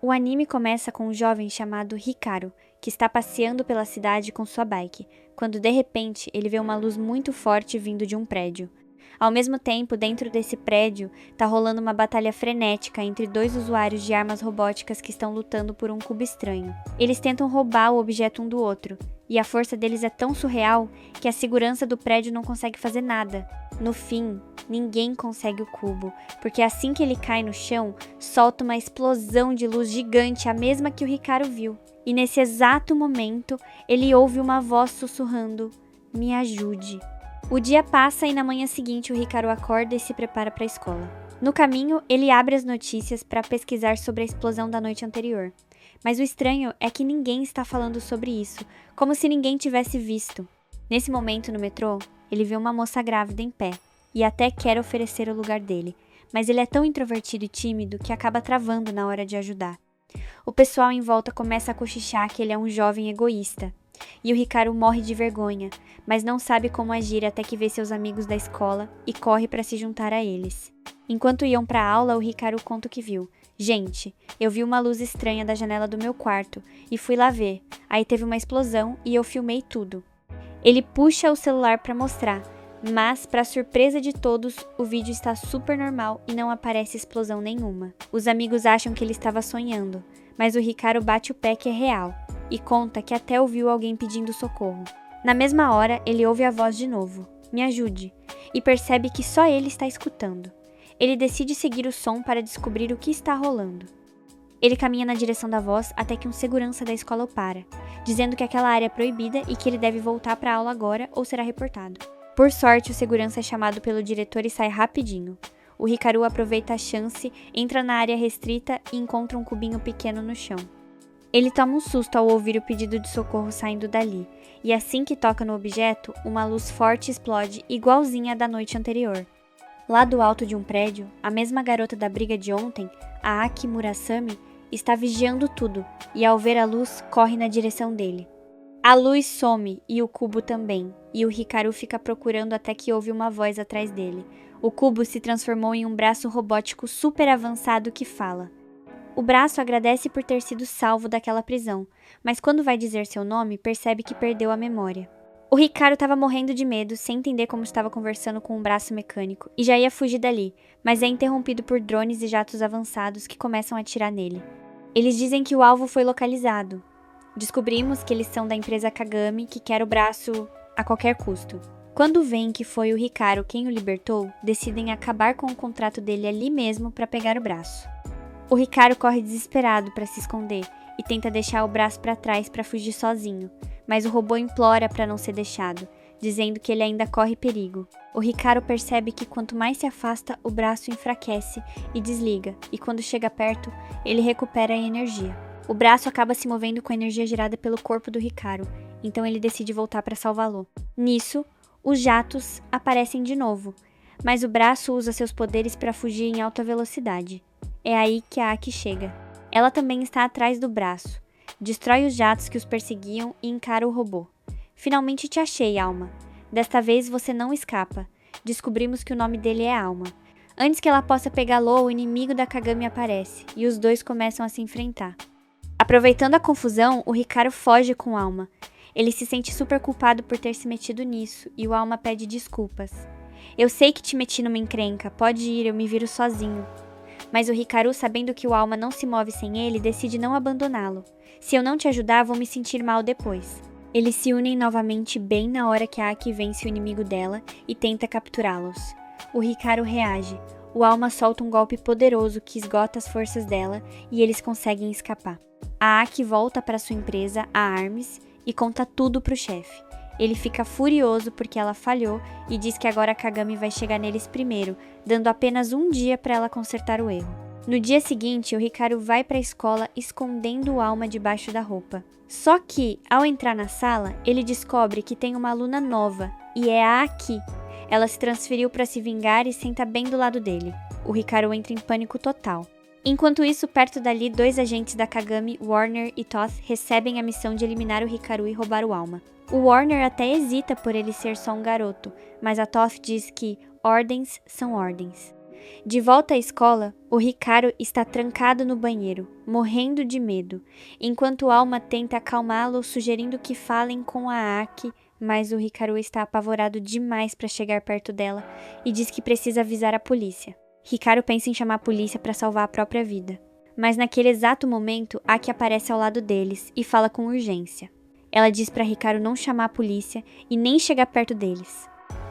O anime começa com um jovem chamado Hikaru, que está passeando pela cidade com sua bike, quando de repente ele vê uma luz muito forte vindo de um prédio. Ao mesmo tempo, dentro desse prédio, tá rolando uma batalha frenética entre dois usuários de armas robóticas que estão lutando por um cubo estranho. Eles tentam roubar o objeto um do outro, e a força deles é tão surreal que a segurança do prédio não consegue fazer nada. No fim, ninguém consegue o cubo, porque assim que ele cai no chão, solta uma explosão de luz gigante, a mesma que o Hikaru viu. E nesse exato momento, ele ouve uma voz sussurrando: "Me ajude". O dia passa e na manhã seguinte o Hikaru acorda e se prepara para a escola. No caminho, ele abre as notícias para pesquisar sobre a explosão da noite anterior. Mas o estranho é que ninguém está falando sobre isso, como se ninguém tivesse visto. Nesse momento no metrô, ele vê uma moça grávida em pé e até quer oferecer o lugar dele, mas ele é tão introvertido e tímido que acaba travando na hora de ajudar. O pessoal em volta começa a cochichar que ele é um jovem egoísta. E o Hikaru morre de vergonha, mas não sabe como agir até que vê seus amigos da escola e corre para se juntar a eles. Enquanto iam para a aula, o Hikaru conta o que viu. "Gente, eu vi uma luz estranha da janela do meu quarto e fui lá ver. Aí teve uma explosão e eu filmei tudo." Ele puxa o celular para mostrar, mas, para surpresa de todos, o vídeo está super normal e não aparece explosão nenhuma. Os amigos acham que ele estava sonhando, mas o Hikaru bate o pé que é real e conta que até ouviu alguém pedindo socorro. Na mesma hora, ele ouve a voz de novo: "Me ajude", e percebe que só ele está escutando. Ele decide seguir o som para descobrir o que está rolando. Ele caminha na direção da voz até que um segurança da escola o para, dizendo que aquela área é proibida e que ele deve voltar para a aula agora ou será reportado. Por sorte, o segurança é chamado pelo diretor e sai rapidinho. O Hikaru aproveita a chance, entra na área restrita e encontra um cubinho pequeno no chão. Ele toma um susto ao ouvir o pedido de socorro saindo dali, e assim que toca no objeto, uma luz forte explode igualzinha à da noite anterior. Lá do alto de um prédio, a mesma garota da briga de ontem, a Aki Murasame, está vigiando tudo, e ao ver a luz, corre na direção dele. A luz some, e o cubo também, e o Hikaru fica procurando até que ouve uma voz atrás dele. O cubo se transformou em um braço robótico super avançado que fala. O braço agradece por ter sido salvo daquela prisão, mas quando vai dizer seu nome, percebe que perdeu a memória. O Hikaru estava morrendo de medo, sem entender como estava conversando com um braço mecânico, e já ia fugir dali, mas é interrompido por drones e jatos avançados que começam a atirar nele. Eles dizem que o alvo foi localizado. Descobrimos que eles são da empresa Kagami, que quer o braço a qualquer custo. Quando veem que foi o Hikaru quem o libertou, decidem acabar com o contrato dele ali mesmo para pegar o braço. O Hikaru corre desesperado para se esconder e tenta deixar o braço para trás para fugir sozinho, mas o robô implora para não ser deixado, dizendo que ele ainda corre perigo. O Hikaru percebe que quanto mais se afasta, o braço enfraquece e desliga, e quando chega perto, ele recupera a energia. O braço acaba se movendo com a energia gerada pelo corpo do Hikaru, então ele decide voltar para salvá-lo. Nisso, os jatos aparecem de novo, mas o braço usa seus poderes para fugir em alta velocidade. É aí que a Aki chega. Ela também está atrás do braço, destrói os jatos que os perseguiam e encara o robô. "Finalmente te achei, Alma. Desta vez você não escapa. Descobrimos que o nome dele é Alma." Antes que ela possa pegá-lo, o inimigo da Kagami aparece, e os dois começam a se enfrentar. Aproveitando a confusão, o Hikaru foge com Alma. Ele se sente super culpado por ter se metido nisso, e o Alma pede desculpas. "Eu sei que te meti numa encrenca, pode ir, eu me viro sozinho." Mas o Hikaru, sabendo que o Alma não se move sem ele, decide não abandoná-lo. "Se eu não te ajudar, vou me sentir mal depois." Eles se unem novamente bem na hora que a Aki vence o inimigo dela e tenta capturá-los. O Hikaru reage. O Alma solta um golpe poderoso que esgota as forças dela e eles conseguem escapar. A Aki volta para sua empresa, a ARMS, e conta tudo pro chefe. Ele fica furioso porque ela falhou e diz que agora a Kagami vai chegar neles primeiro, dando apenas um dia para ela consertar o erro. No dia seguinte, o Hikaru vai para a escola escondendo o Alma debaixo da roupa. Só que, ao entrar na sala, ele descobre que tem uma aluna nova, e é a Aki. Ela se transferiu para se vingar e senta bem do lado dele. O Hikaru entra em pânico total. Enquanto isso, perto dali, dois agentes da Kagami, Warner e Toth, recebem a missão de eliminar o Hikaru e roubar o Alma. O Warner até hesita por ele ser só um garoto, mas a Toth diz que ordens são ordens. De volta à escola, o Hikaru está trancado no banheiro, morrendo de medo, enquanto Alma tenta acalmá-lo, sugerindo que falem com a Aki, mas o Hikaru está apavorado demais para chegar perto dela e diz que precisa avisar a polícia. Hikaru pensa em chamar a polícia para salvar a própria vida, mas naquele exato momento, Aki aparece ao lado deles e fala com urgência. Ela diz para Hikaru não chamar a polícia e nem chegar perto deles.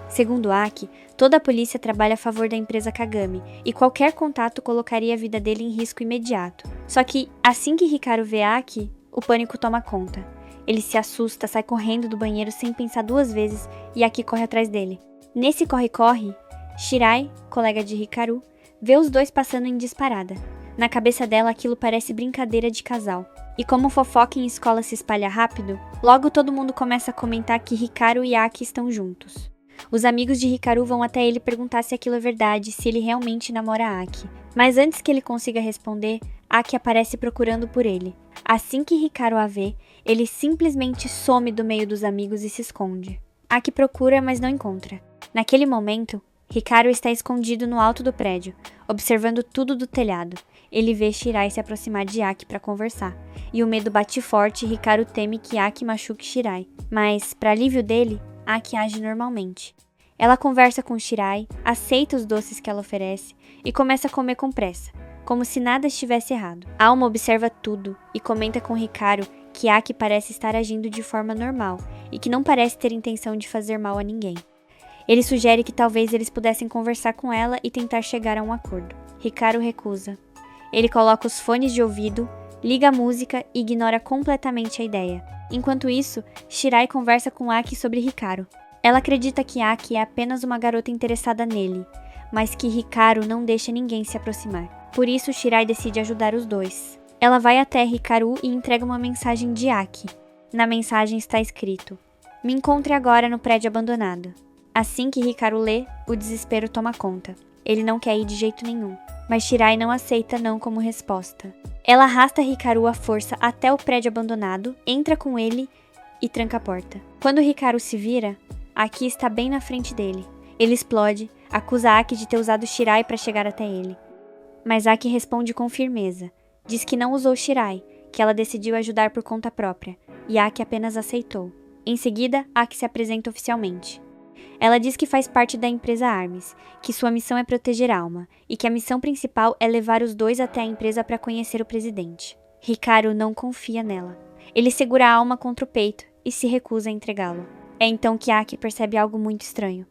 Segundo Aki, toda a polícia trabalha a favor da empresa Kagami e qualquer contato colocaria a vida dele em risco imediato. Só que, assim que Hikaru vê Aki, o pânico toma conta. Ele se assusta, sai correndo do banheiro sem pensar 2 vezes e Aki corre atrás dele. Nesse corre-corre, Shirai, colega de Hikaru, vê os dois passando em disparada. Na cabeça dela, aquilo parece brincadeira de casal. E como fofoca em escola se espalha rápido, logo todo mundo começa a comentar que Hikaru e Aki estão juntos. Os amigos de Hikaru vão até ele perguntar se aquilo é verdade, se ele realmente namora a Aki. Mas antes que ele consiga responder, Aki aparece procurando por ele. Assim que Hikaru a vê, ele simplesmente some do meio dos amigos e se esconde. Aki procura, mas não encontra. Naquele momento, Hikaru está escondido no alto do prédio, observando tudo do telhado. Ele vê Shirai se aproximar de Aki para conversar, e o medo bate forte e Hikaru teme que Aki machuque Shirai. Mas, para alívio dele, Aki age normalmente. Ela conversa com Shirai, aceita os doces que ela oferece e começa a comer com pressa, como se nada estivesse errado. Alma observa tudo e comenta com Hikaru que Aki parece estar agindo de forma normal e que não parece ter intenção de fazer mal a ninguém. Ele sugere que talvez eles pudessem conversar com ela e tentar chegar a um acordo. Hikaru recusa. Ele coloca os fones de ouvido, liga a música e ignora completamente a ideia. Enquanto isso, Shirai conversa com Aki sobre Hikaru. Ela acredita que Aki é apenas uma garota interessada nele, mas que Hikaru não deixa ninguém se aproximar. Por isso, Shirai decide ajudar os dois. Ela vai até Hikaru e entrega uma mensagem de Aki. Na mensagem está escrito: "Me encontre agora no prédio abandonado." Assim que Hikaru lê, o desespero toma conta. Ele não quer ir de jeito nenhum, mas Shirai não aceita não como resposta. Ela arrasta Hikaru à força até o prédio abandonado, entra com ele e tranca a porta. Quando Hikaru se vira, Aki está bem na frente dele. Ele explode, acusa Aki de ter usado Shirai para chegar até ele. Mas Aki responde com firmeza. Diz que não usou Shirai, que ela decidiu ajudar por conta própria, e Aki apenas aceitou. Em seguida, Aki se apresenta oficialmente. Ela diz que faz parte da empresa Arms, que sua missão é proteger Alma, e que a missão principal é levar os dois até a empresa para conhecer o presidente. Hikaru não confia nela. Ele segura a Alma contra o peito e se recusa a entregá-lo. É então que Aki percebe algo muito estranho.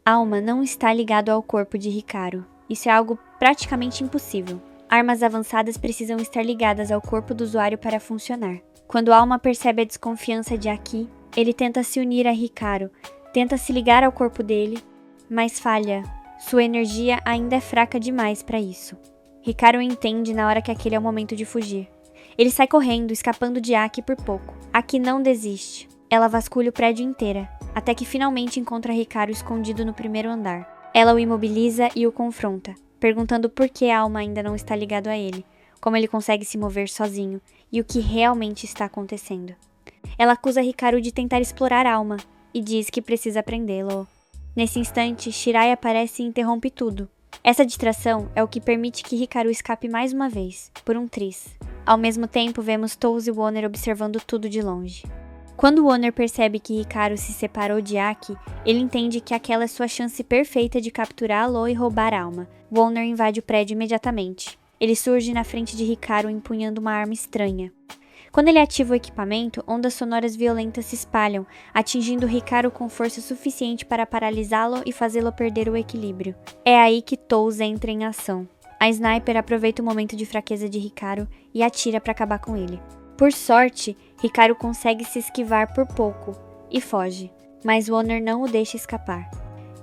Alma não está ligado ao corpo de Hikaru. Isso é algo praticamente impossível. Armas avançadas precisam estar ligadas ao corpo do usuário para funcionar. Quando Alma percebe a desconfiança de Aki, ele tenta se unir a Hikaru, tenta se ligar ao corpo dele, mas falha. Sua energia ainda é fraca demais para isso. Hikaru entende na hora que aquele é o momento de fugir. Ele sai correndo, escapando de Aki por pouco. Aki não desiste. Ela vasculha o prédio inteiro, até que finalmente encontra Hikaru escondido no primeiro andar. Ela o imobiliza e o confronta, perguntando por que a Alma ainda não está ligado a ele, como ele consegue se mover sozinho e o que realmente está acontecendo. Ela acusa Hikaru de tentar explorar a Alma e diz que precisa prendê-lo. Nesse instante, Shirai aparece e interrompe tudo. Essa distração é o que permite que Hikaru escape mais uma vez, por um triz. Ao mesmo tempo, vemos Touz e Woner observando tudo de longe. Quando Woner percebe que Hikaru se separou de Aki, ele entende que aquela é sua chance perfeita de capturá-lo e roubar a Alma. Woner invade o prédio imediatamente. Ele surge na frente de Hikaru empunhando uma arma estranha. Quando ele ativa o equipamento, ondas sonoras violentas se espalham, atingindo Hikaru com força suficiente para paralisá-lo e fazê-lo perder o equilíbrio. É aí que Touz entra em ação. A sniper aproveita o momento de fraqueza de Hikaru e atira para acabar com ele. Por sorte, Hikaru consegue se esquivar por pouco e foge, mas Woner não o deixa escapar.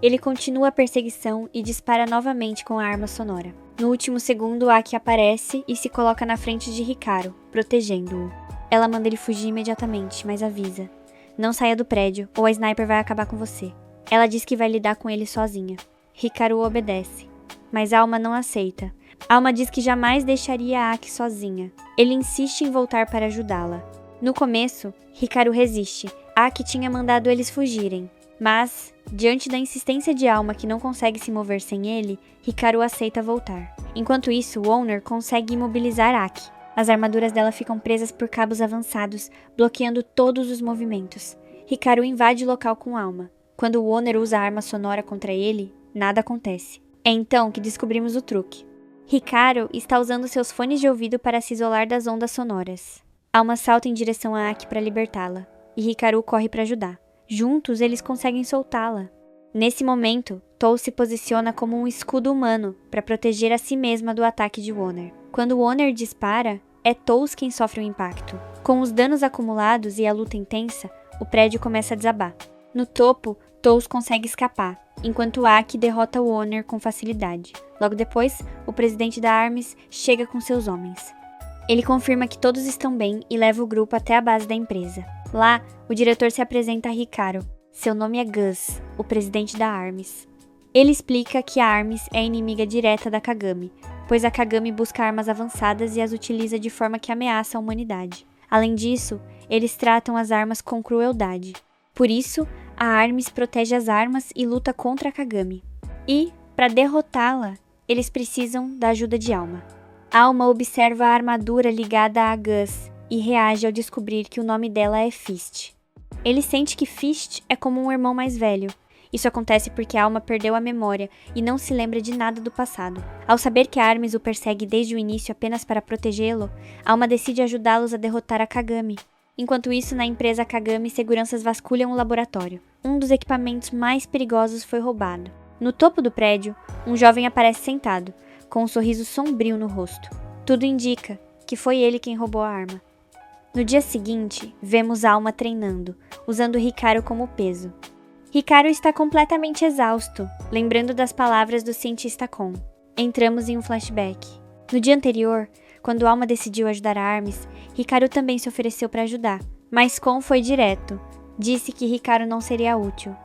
Ele continua a perseguição e dispara novamente com a arma sonora. No último segundo, Aki aparece e se coloca na frente de Hikaru, protegendo-o. Ela manda ele fugir imediatamente, mas avisa: "Não saia do prédio, ou a sniper vai acabar com você." Ela diz que vai lidar com ele sozinha. Hikaru obedece, mas Alma não aceita. Alma diz que jamais deixaria Aki sozinha. Ele insiste em voltar para ajudá-la. No começo, Hikaru resiste. Aki tinha mandado eles fugirem, Mas, diante da insistência de Alma que não consegue se mover sem ele, Hikaru aceita voltar. Enquanto isso, Owner consegue imobilizar Aki. As armaduras dela ficam presas por cabos avançados, bloqueando todos os movimentos. Hikaru invade o local com Alma. Quando Owner usa a arma sonora contra ele, nada acontece. É então que descobrimos o truque. Hikaru está usando seus fones de ouvido para se isolar das ondas sonoras. Alma salta em direção a Aki para libertá-la, e Hikaru corre para ajudar. Juntos, eles conseguem soltá-la. Nesse momento, Tou se posiciona como um escudo humano para proteger a si mesma do ataque de Owner. Quando Owner dispara, é Tous quem sofre o impacto. Com os danos acumulados e a luta intensa, o prédio começa a desabar. No topo, Tous consegue escapar, enquanto Aki derrota Owner com facilidade. Logo depois, o presidente da ARMS chega com seus homens. Ele confirma que todos estão bem e leva o grupo até a base da empresa. Lá, o diretor se apresenta a Hikaru. Seu nome é Gus, o presidente da ARMS. Ele explica que a ARMS é inimiga direta da Kagami, pois a Kagami busca armas avançadas e as utiliza de forma que ameaça a humanidade. Além disso, eles tratam as armas com crueldade. Por isso, a ARMS protege as armas e luta contra a Kagami. E, para derrotá-la, eles precisam da ajuda de Alma. Alma observa a armadura ligada a Gus e reage ao descobrir que o nome dela é Fist. Ele sente que Fist é como um irmão mais velho. Isso acontece porque a Alma perdeu a memória e não se lembra de nada do passado. Ao saber que a ARMS o persegue desde o início apenas para protegê-lo, Alma decide ajudá-los a derrotar a Kagami. Enquanto isso, na empresa Kagami, seguranças vasculham o laboratório. Um dos equipamentos mais perigosos foi roubado. No topo do prédio, um jovem aparece sentado, com um sorriso sombrio no rosto. Tudo indica que foi ele quem roubou a arma. No dia seguinte, vemos Alma treinando, usando Hikaru como peso. Hikaru está completamente exausto, lembrando das palavras do cientista Kon. Entramos em um flashback. No dia anterior, quando Alma decidiu ajudar a ARMS, Hikaru também se ofereceu para ajudar, mas Kon foi direto. Disse que Hikaru não seria útil.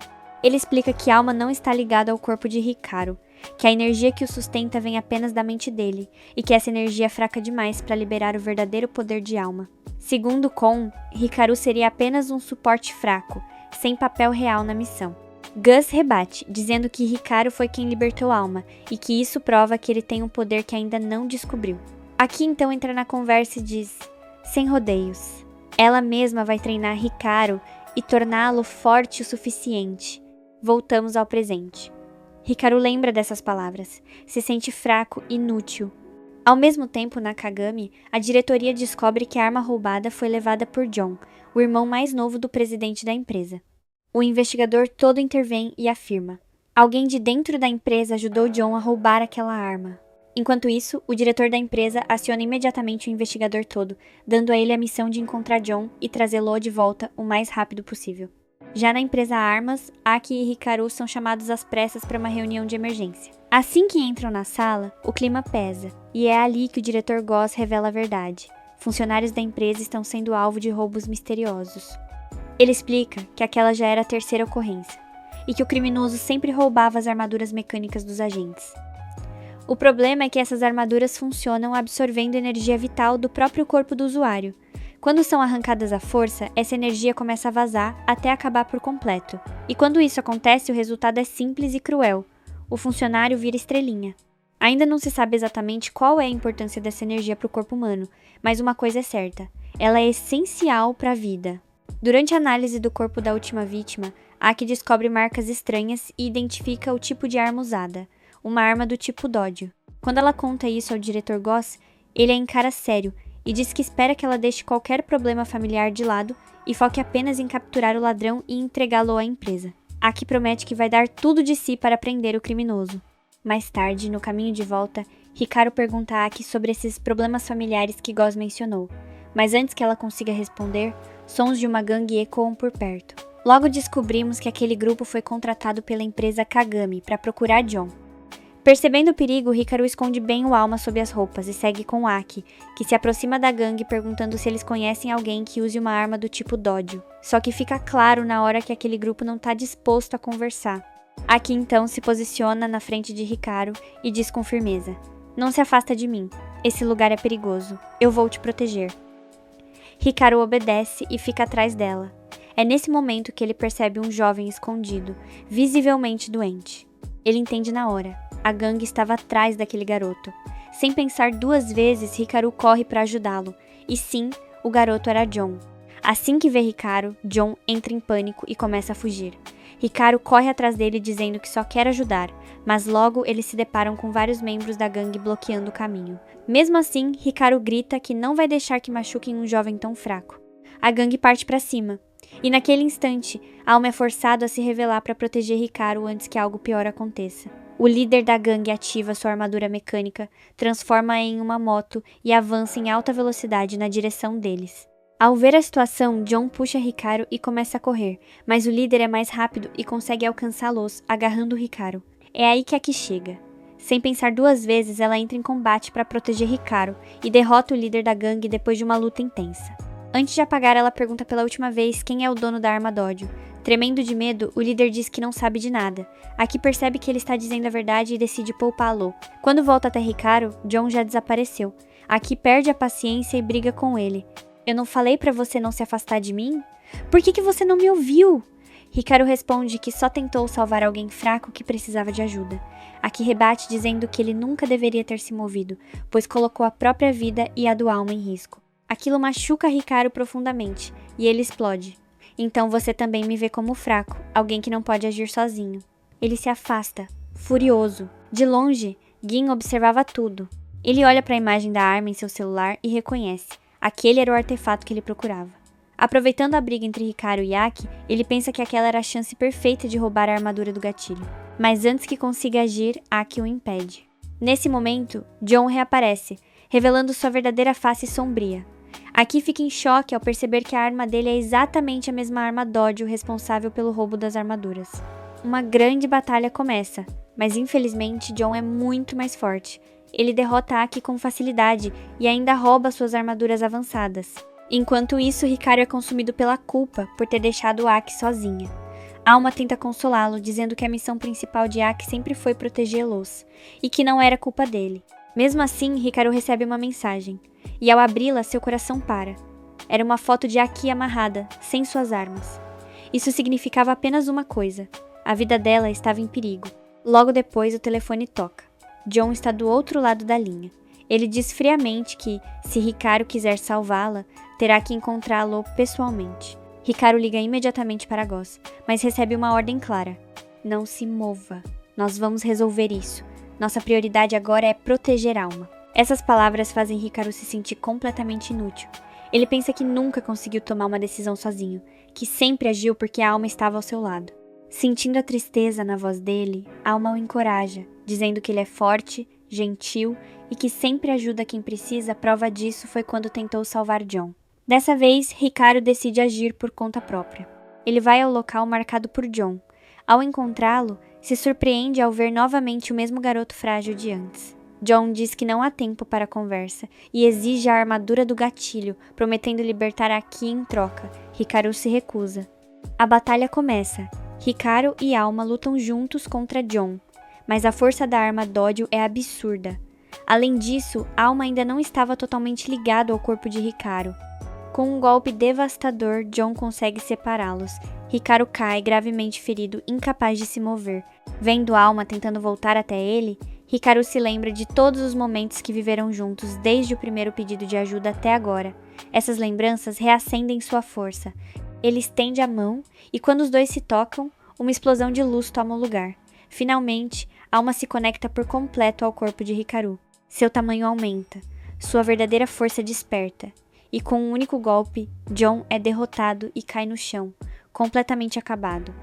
Ele explica que Alma não está ligada ao corpo de Hikaru, que a energia que o sustenta vem apenas da mente dele, e que essa energia é fraca demais para liberar o verdadeiro poder de Alma. Segundo Kon, Hikaru seria apenas um suporte fraco, sem papel real na missão. Gus rebate, dizendo que Hikaru foi quem libertou Alma, e que isso prova que ele tem um poder que ainda não descobriu. Aqui então entra na conversa e diz, sem rodeios, ela mesma vai treinar Hikaru e torná-lo forte o suficiente. Voltamos ao presente. Hikaru lembra dessas palavras, se sente fraco, inútil. Ao mesmo tempo, na Kagami, a diretoria descobre que a arma roubada foi levada por John, o irmão mais novo do presidente da empresa. O investigador todo intervém e afirma: alguém de dentro da empresa ajudou John a roubar aquela arma. Enquanto isso, o diretor da empresa aciona imediatamente o investigador todo, dando a ele a missão de encontrar John e trazê-lo de volta o mais rápido possível. Já na empresa Armas, Aki e Hikaru são chamados às pressas para uma reunião de emergência. Assim que entram na sala, o clima pesa, e é ali que o diretor Goss revela a verdade. Funcionários da empresa estão sendo alvo de roubos misteriosos. Ele explica que aquela já era a terceira ocorrência, e que o criminoso sempre roubava as armaduras mecânicas dos agentes. O problema é que essas armaduras funcionam absorvendo energia vital do próprio corpo do usuário. Quando são arrancadas à força, essa energia começa a vazar até acabar por completo. E quando isso acontece, o resultado é simples e cruel. O funcionário vira estrelinha. Ainda não se sabe exatamente qual é a importância dessa energia para o corpo humano, mas uma coisa é certa: ela é essencial para a vida. Durante a análise do corpo da última vítima, Aki descobre marcas estranhas e identifica o tipo de arma usada, uma arma do tipo Dódio. Quando ela conta isso ao diretor Goss, ele a encara sério e diz que espera que ela deixe qualquer problema familiar de lado e foque apenas em capturar o ladrão e entregá-lo à empresa. Aki promete que vai dar tudo de si para prender o criminoso. Mais tarde, no caminho de volta, Hikaru pergunta a Aki sobre esses problemas familiares que Goss mencionou, mas antes que ela consiga responder, sons de uma gangue ecoam por perto. Logo descobrimos que aquele grupo foi contratado pela empresa Kagami para procurar John. Percebendo o perigo, Hikaru esconde bem o Alma sob as roupas e segue com Aki, que se aproxima da gangue perguntando se eles conhecem alguém que use uma arma do tipo Dódio. Só que fica claro na hora que aquele grupo não está disposto a conversar. Aki então se posiciona na frente de Hikaru e diz com firmeza: não se afasta de mim, esse lugar é perigoso, eu vou te proteger. Hikaru obedece e fica atrás dela. É nesse momento que ele percebe um jovem escondido, visivelmente doente. Ele entende na hora. A gangue estava atrás daquele garoto. Sem pensar duas vezes, Hikaru corre para ajudá-lo. E sim, o garoto era John. Assim que vê Hikaru, John entra em pânico e começa a fugir. Hikaru corre atrás dele dizendo que só quer ajudar, mas logo eles se deparam com vários membros da gangue bloqueando o caminho. Mesmo assim, Hikaru grita que não vai deixar que machuquem um jovem tão fraco. A gangue parte para cima. E naquele instante, Alma é forçado a se revelar para proteger Hikaru antes que algo pior aconteça. O líder da gangue ativa sua armadura mecânica, transforma-a em uma moto e avança em alta velocidade na direção deles. Ao ver a situação, John puxa Hikaru e começa a correr, mas o líder é mais rápido e consegue alcançá-los, agarrando Hikaru. É aí que Aki chega. Sem pensar duas vezes, ela entra em combate para proteger Hikaru e derrota o líder da gangue depois de uma luta intensa. Antes de apagar, ela pergunta pela última vez quem é o dono da arma Dódio. Tremendo de medo, o líder diz que não sabe de nada. Aki percebe que ele está dizendo a verdade e decide poupá-lo. Quando volta até Hikaru, John já desapareceu. Aki perde a paciência e briga com ele. Eu não falei pra você não se afastar de mim? Por que você não me ouviu? Hikaru responde que só tentou salvar alguém fraco que precisava de ajuda. Aki rebate dizendo que ele nunca deveria ter se movido, pois colocou a própria vida e a do Alma em risco. Aquilo machuca Hikaru profundamente, e ele explode. Então você também me vê como fraco, alguém que não pode agir sozinho. Ele se afasta, furioso. De longe, Gin observava tudo. Ele olha para a imagem da arma em seu celular e reconhece. Aquele era o artefato que ele procurava. Aproveitando a briga entre Hikaru e Aki, ele pensa que aquela era a chance perfeita de roubar a armadura do gatilho. Mas antes que consiga agir, Aki o impede. Nesse momento, John reaparece, revelando sua verdadeira face sombria. Aki fica em choque ao perceber que a arma dele é exatamente a mesma arma Dódio responsável pelo roubo das armaduras. Uma grande batalha começa, mas infelizmente John é muito mais forte. Ele derrota Aki com facilidade e ainda rouba suas armaduras avançadas. Enquanto isso, Hikaru é consumido pela culpa por ter deixado Aki sozinha. Alma tenta consolá-lo, dizendo que a missão principal de Aki sempre foi protegê-los, e que não era culpa dele. Mesmo assim, Hikaru recebe uma mensagem, e ao abri-la, seu coração para. Era uma foto de Aki amarrada, sem suas armas. Isso significava apenas uma coisa: a vida dela estava em perigo. Logo depois, o telefone toca. John está do outro lado da linha. Ele diz friamente que, se Hikaru quiser salvá-la, terá que encontrá-lo pessoalmente. Hikaru liga imediatamente para Goss, mas recebe uma ordem clara. Não se mova. Nós vamos resolver isso. Nossa prioridade agora é proteger Alma. Essas palavras fazem Hikaru se sentir completamente inútil. Ele pensa que nunca conseguiu tomar uma decisão sozinho, que sempre agiu porque a Alma estava ao seu lado. Sentindo a tristeza na voz dele, Alma o encoraja, dizendo que ele é forte, gentil e que sempre ajuda quem precisa. Prova disso foi quando tentou salvar John. Dessa vez, Hikaru decide agir por conta própria. Ele vai ao local marcado por John. Ao encontrá-lo, se surpreende ao ver novamente o mesmo garoto frágil de antes. John diz que não há tempo para conversa e exige a armadura do gatilho, prometendo libertar Aki em troca. Hikaru se recusa. A batalha começa. Hikaru e Alma lutam juntos contra John, mas a força da arma Dódio é absurda. Além disso, Alma ainda não estava totalmente ligado ao corpo de Hikaru. Com um golpe devastador, John consegue separá-los. Hikaru cai gravemente ferido, incapaz de se mover. Vendo Alma tentando voltar até ele, Hikaru se lembra de todos os momentos que viveram juntos desde o primeiro pedido de ajuda até agora. Essas lembranças reacendem sua força. Ele estende a mão e quando os dois se tocam, uma explosão de luz toma o lugar. Finalmente, Alma se conecta por completo ao corpo de Hikaru. Seu tamanho aumenta. Sua verdadeira força desperta. E com um único golpe, John é derrotado e cai no chão, completamente acabado.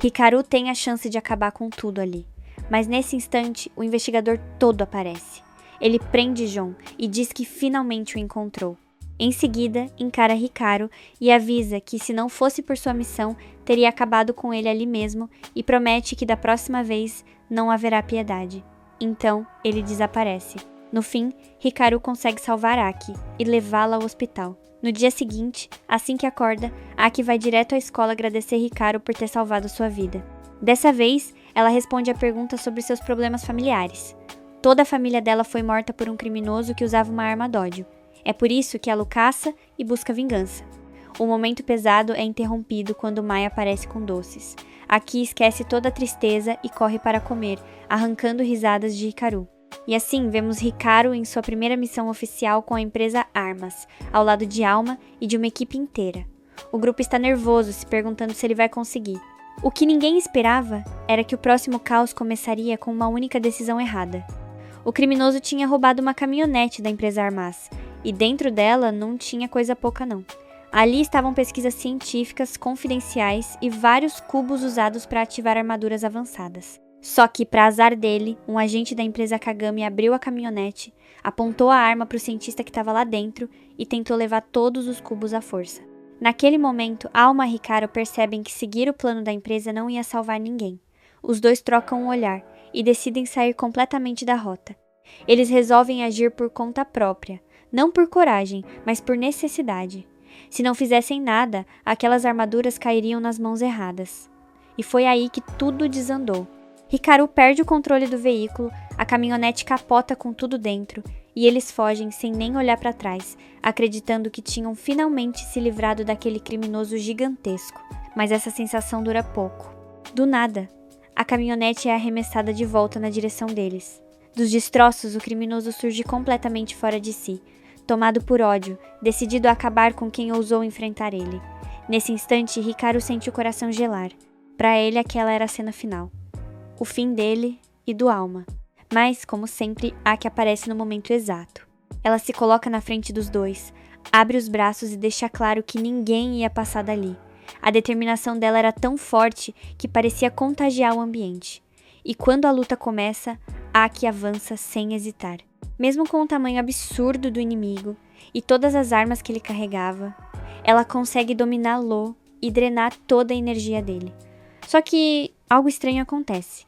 Hikaru tem a chance de acabar com tudo ali. Mas nesse instante, o investigador todo aparece. Ele prende John e diz que finalmente o encontrou. Em seguida, encara Hikaru e avisa que, se não fosse por sua missão, teria acabado com ele ali mesmo e promete que da próxima vez não haverá piedade. Então, ele desaparece. No fim, Hikaru consegue salvar Aki e levá-la ao hospital. No dia seguinte, assim que acorda, Aki vai direto à escola agradecer Hikaru por ter salvado sua vida. Dessa vez, ela responde a pergunta sobre seus problemas familiares. Toda a família dela foi morta por um criminoso que usava uma arma Dódio. É por isso que ela o caça e busca vingança. O momento pesado é interrompido quando Mai aparece com doces. Aki esquece toda a tristeza e corre para comer, arrancando risadas de Hikaru. E assim, vemos Hikaru em sua primeira missão oficial com a empresa Armas, ao lado de Alma e de uma equipe inteira. O grupo está nervoso, se perguntando se ele vai conseguir. O que ninguém esperava era que o próximo caos começaria com uma única decisão errada. O criminoso tinha roubado uma caminhonete da empresa Armas, e dentro dela não tinha coisa pouca não. Ali estavam pesquisas científicas confidenciais e vários cubos usados para ativar armaduras avançadas. Só que, para azar dele, um agente da empresa Kagami abriu a caminhonete, apontou a arma para o cientista que estava lá dentro e tentou levar todos os cubos à força. Naquele momento, Alma e Hikaru percebem que seguir o plano da empresa não ia salvar ninguém. Os dois trocam um olhar e decidem sair completamente da rota. Eles resolvem agir por conta própria, não por coragem, mas por necessidade. Se não fizessem nada, aquelas armaduras cairiam nas mãos erradas. E foi aí que tudo desandou. Hikaru perde o controle do veículo, a caminhonete capota com tudo dentro, e eles fogem sem nem olhar para trás, acreditando que tinham finalmente se livrado daquele criminoso gigantesco. Mas essa sensação dura pouco. Do nada, a caminhonete é arremessada de volta na direção deles. Dos destroços, o criminoso surge completamente fora de si, tomado por ódio, decidido a acabar com quem ousou enfrentar ele. Nesse instante, Hikaru sente o coração gelar. Para ele, aquela era a cena final. O fim dele e do Alma. Mas, como sempre, Aki aparece no momento exato. Ela se coloca na frente dos dois, abre os braços e deixa claro que ninguém ia passar dali. A determinação dela era tão forte que parecia contagiar o ambiente. E quando a luta começa, Aki avança sem hesitar. Mesmo com o tamanho absurdo do inimigo e todas as armas que ele carregava, ela consegue dominá-lo e drenar toda a energia dele. Só que algo estranho acontece.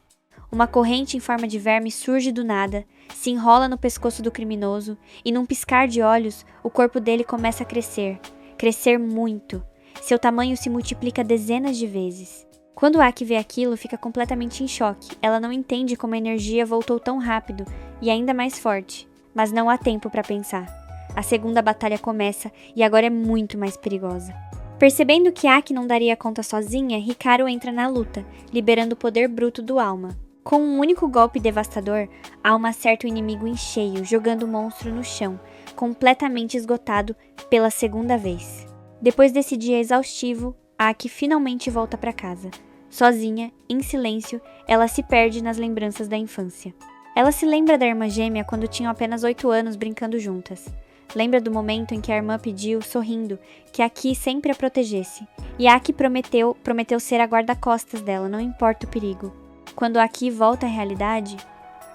Uma corrente em forma de verme surge do nada, se enrola no pescoço do criminoso e num piscar de olhos, o corpo dele começa a crescer. Crescer muito. Seu tamanho se multiplica dezenas de vezes. Quando Aki vê aquilo, fica completamente em choque. Ela não entende como a energia voltou tão rápido e ainda mais forte. Mas não há tempo para pensar. A segunda batalha começa e agora é muito mais perigosa. Percebendo que Aki não daria conta sozinha, Hikaru entra na luta, liberando o poder bruto do Alma. Com um único golpe devastador, Alma acerta o inimigo em cheio, jogando o monstro no chão, completamente esgotado pela segunda vez. Depois desse dia exaustivo, Aki finalmente volta para casa. Sozinha, em silêncio, ela se perde nas lembranças da infância. Ela se lembra da irmã gêmea quando tinham apenas 8 anos brincando juntas. Lembra do momento em que a irmã pediu, sorrindo, que Aki sempre a protegesse. E Aki prometeu ser a guarda-costas dela, não importa o perigo. Quando Aki volta à realidade,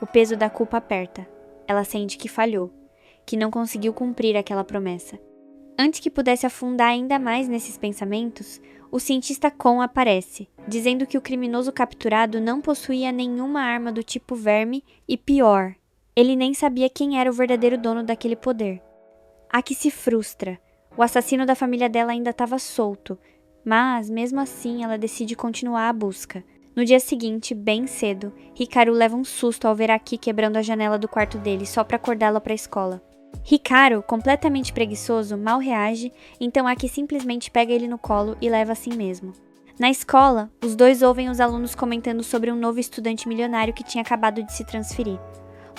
o peso da culpa aperta. Ela sente que falhou, que não conseguiu cumprir aquela promessa. Antes que pudesse afundar ainda mais nesses pensamentos, o cientista Kon aparece, dizendo que o criminoso capturado não possuía nenhuma arma do tipo verme e pior, ele nem sabia quem era o verdadeiro dono daquele poder. Aki se frustra. O assassino da família dela ainda estava solto, mas mesmo assim ela decide continuar a busca. No dia seguinte, bem cedo, Hikaru leva um susto ao ver Aki quebrando a janela do quarto dele só para acordá-la para a escola. Hikaru, completamente preguiçoso, mal reage, então Aki simplesmente pega ele no colo e leva assim mesmo. Na escola, os dois ouvem os alunos comentando sobre um novo estudante milionário que tinha acabado de se transferir.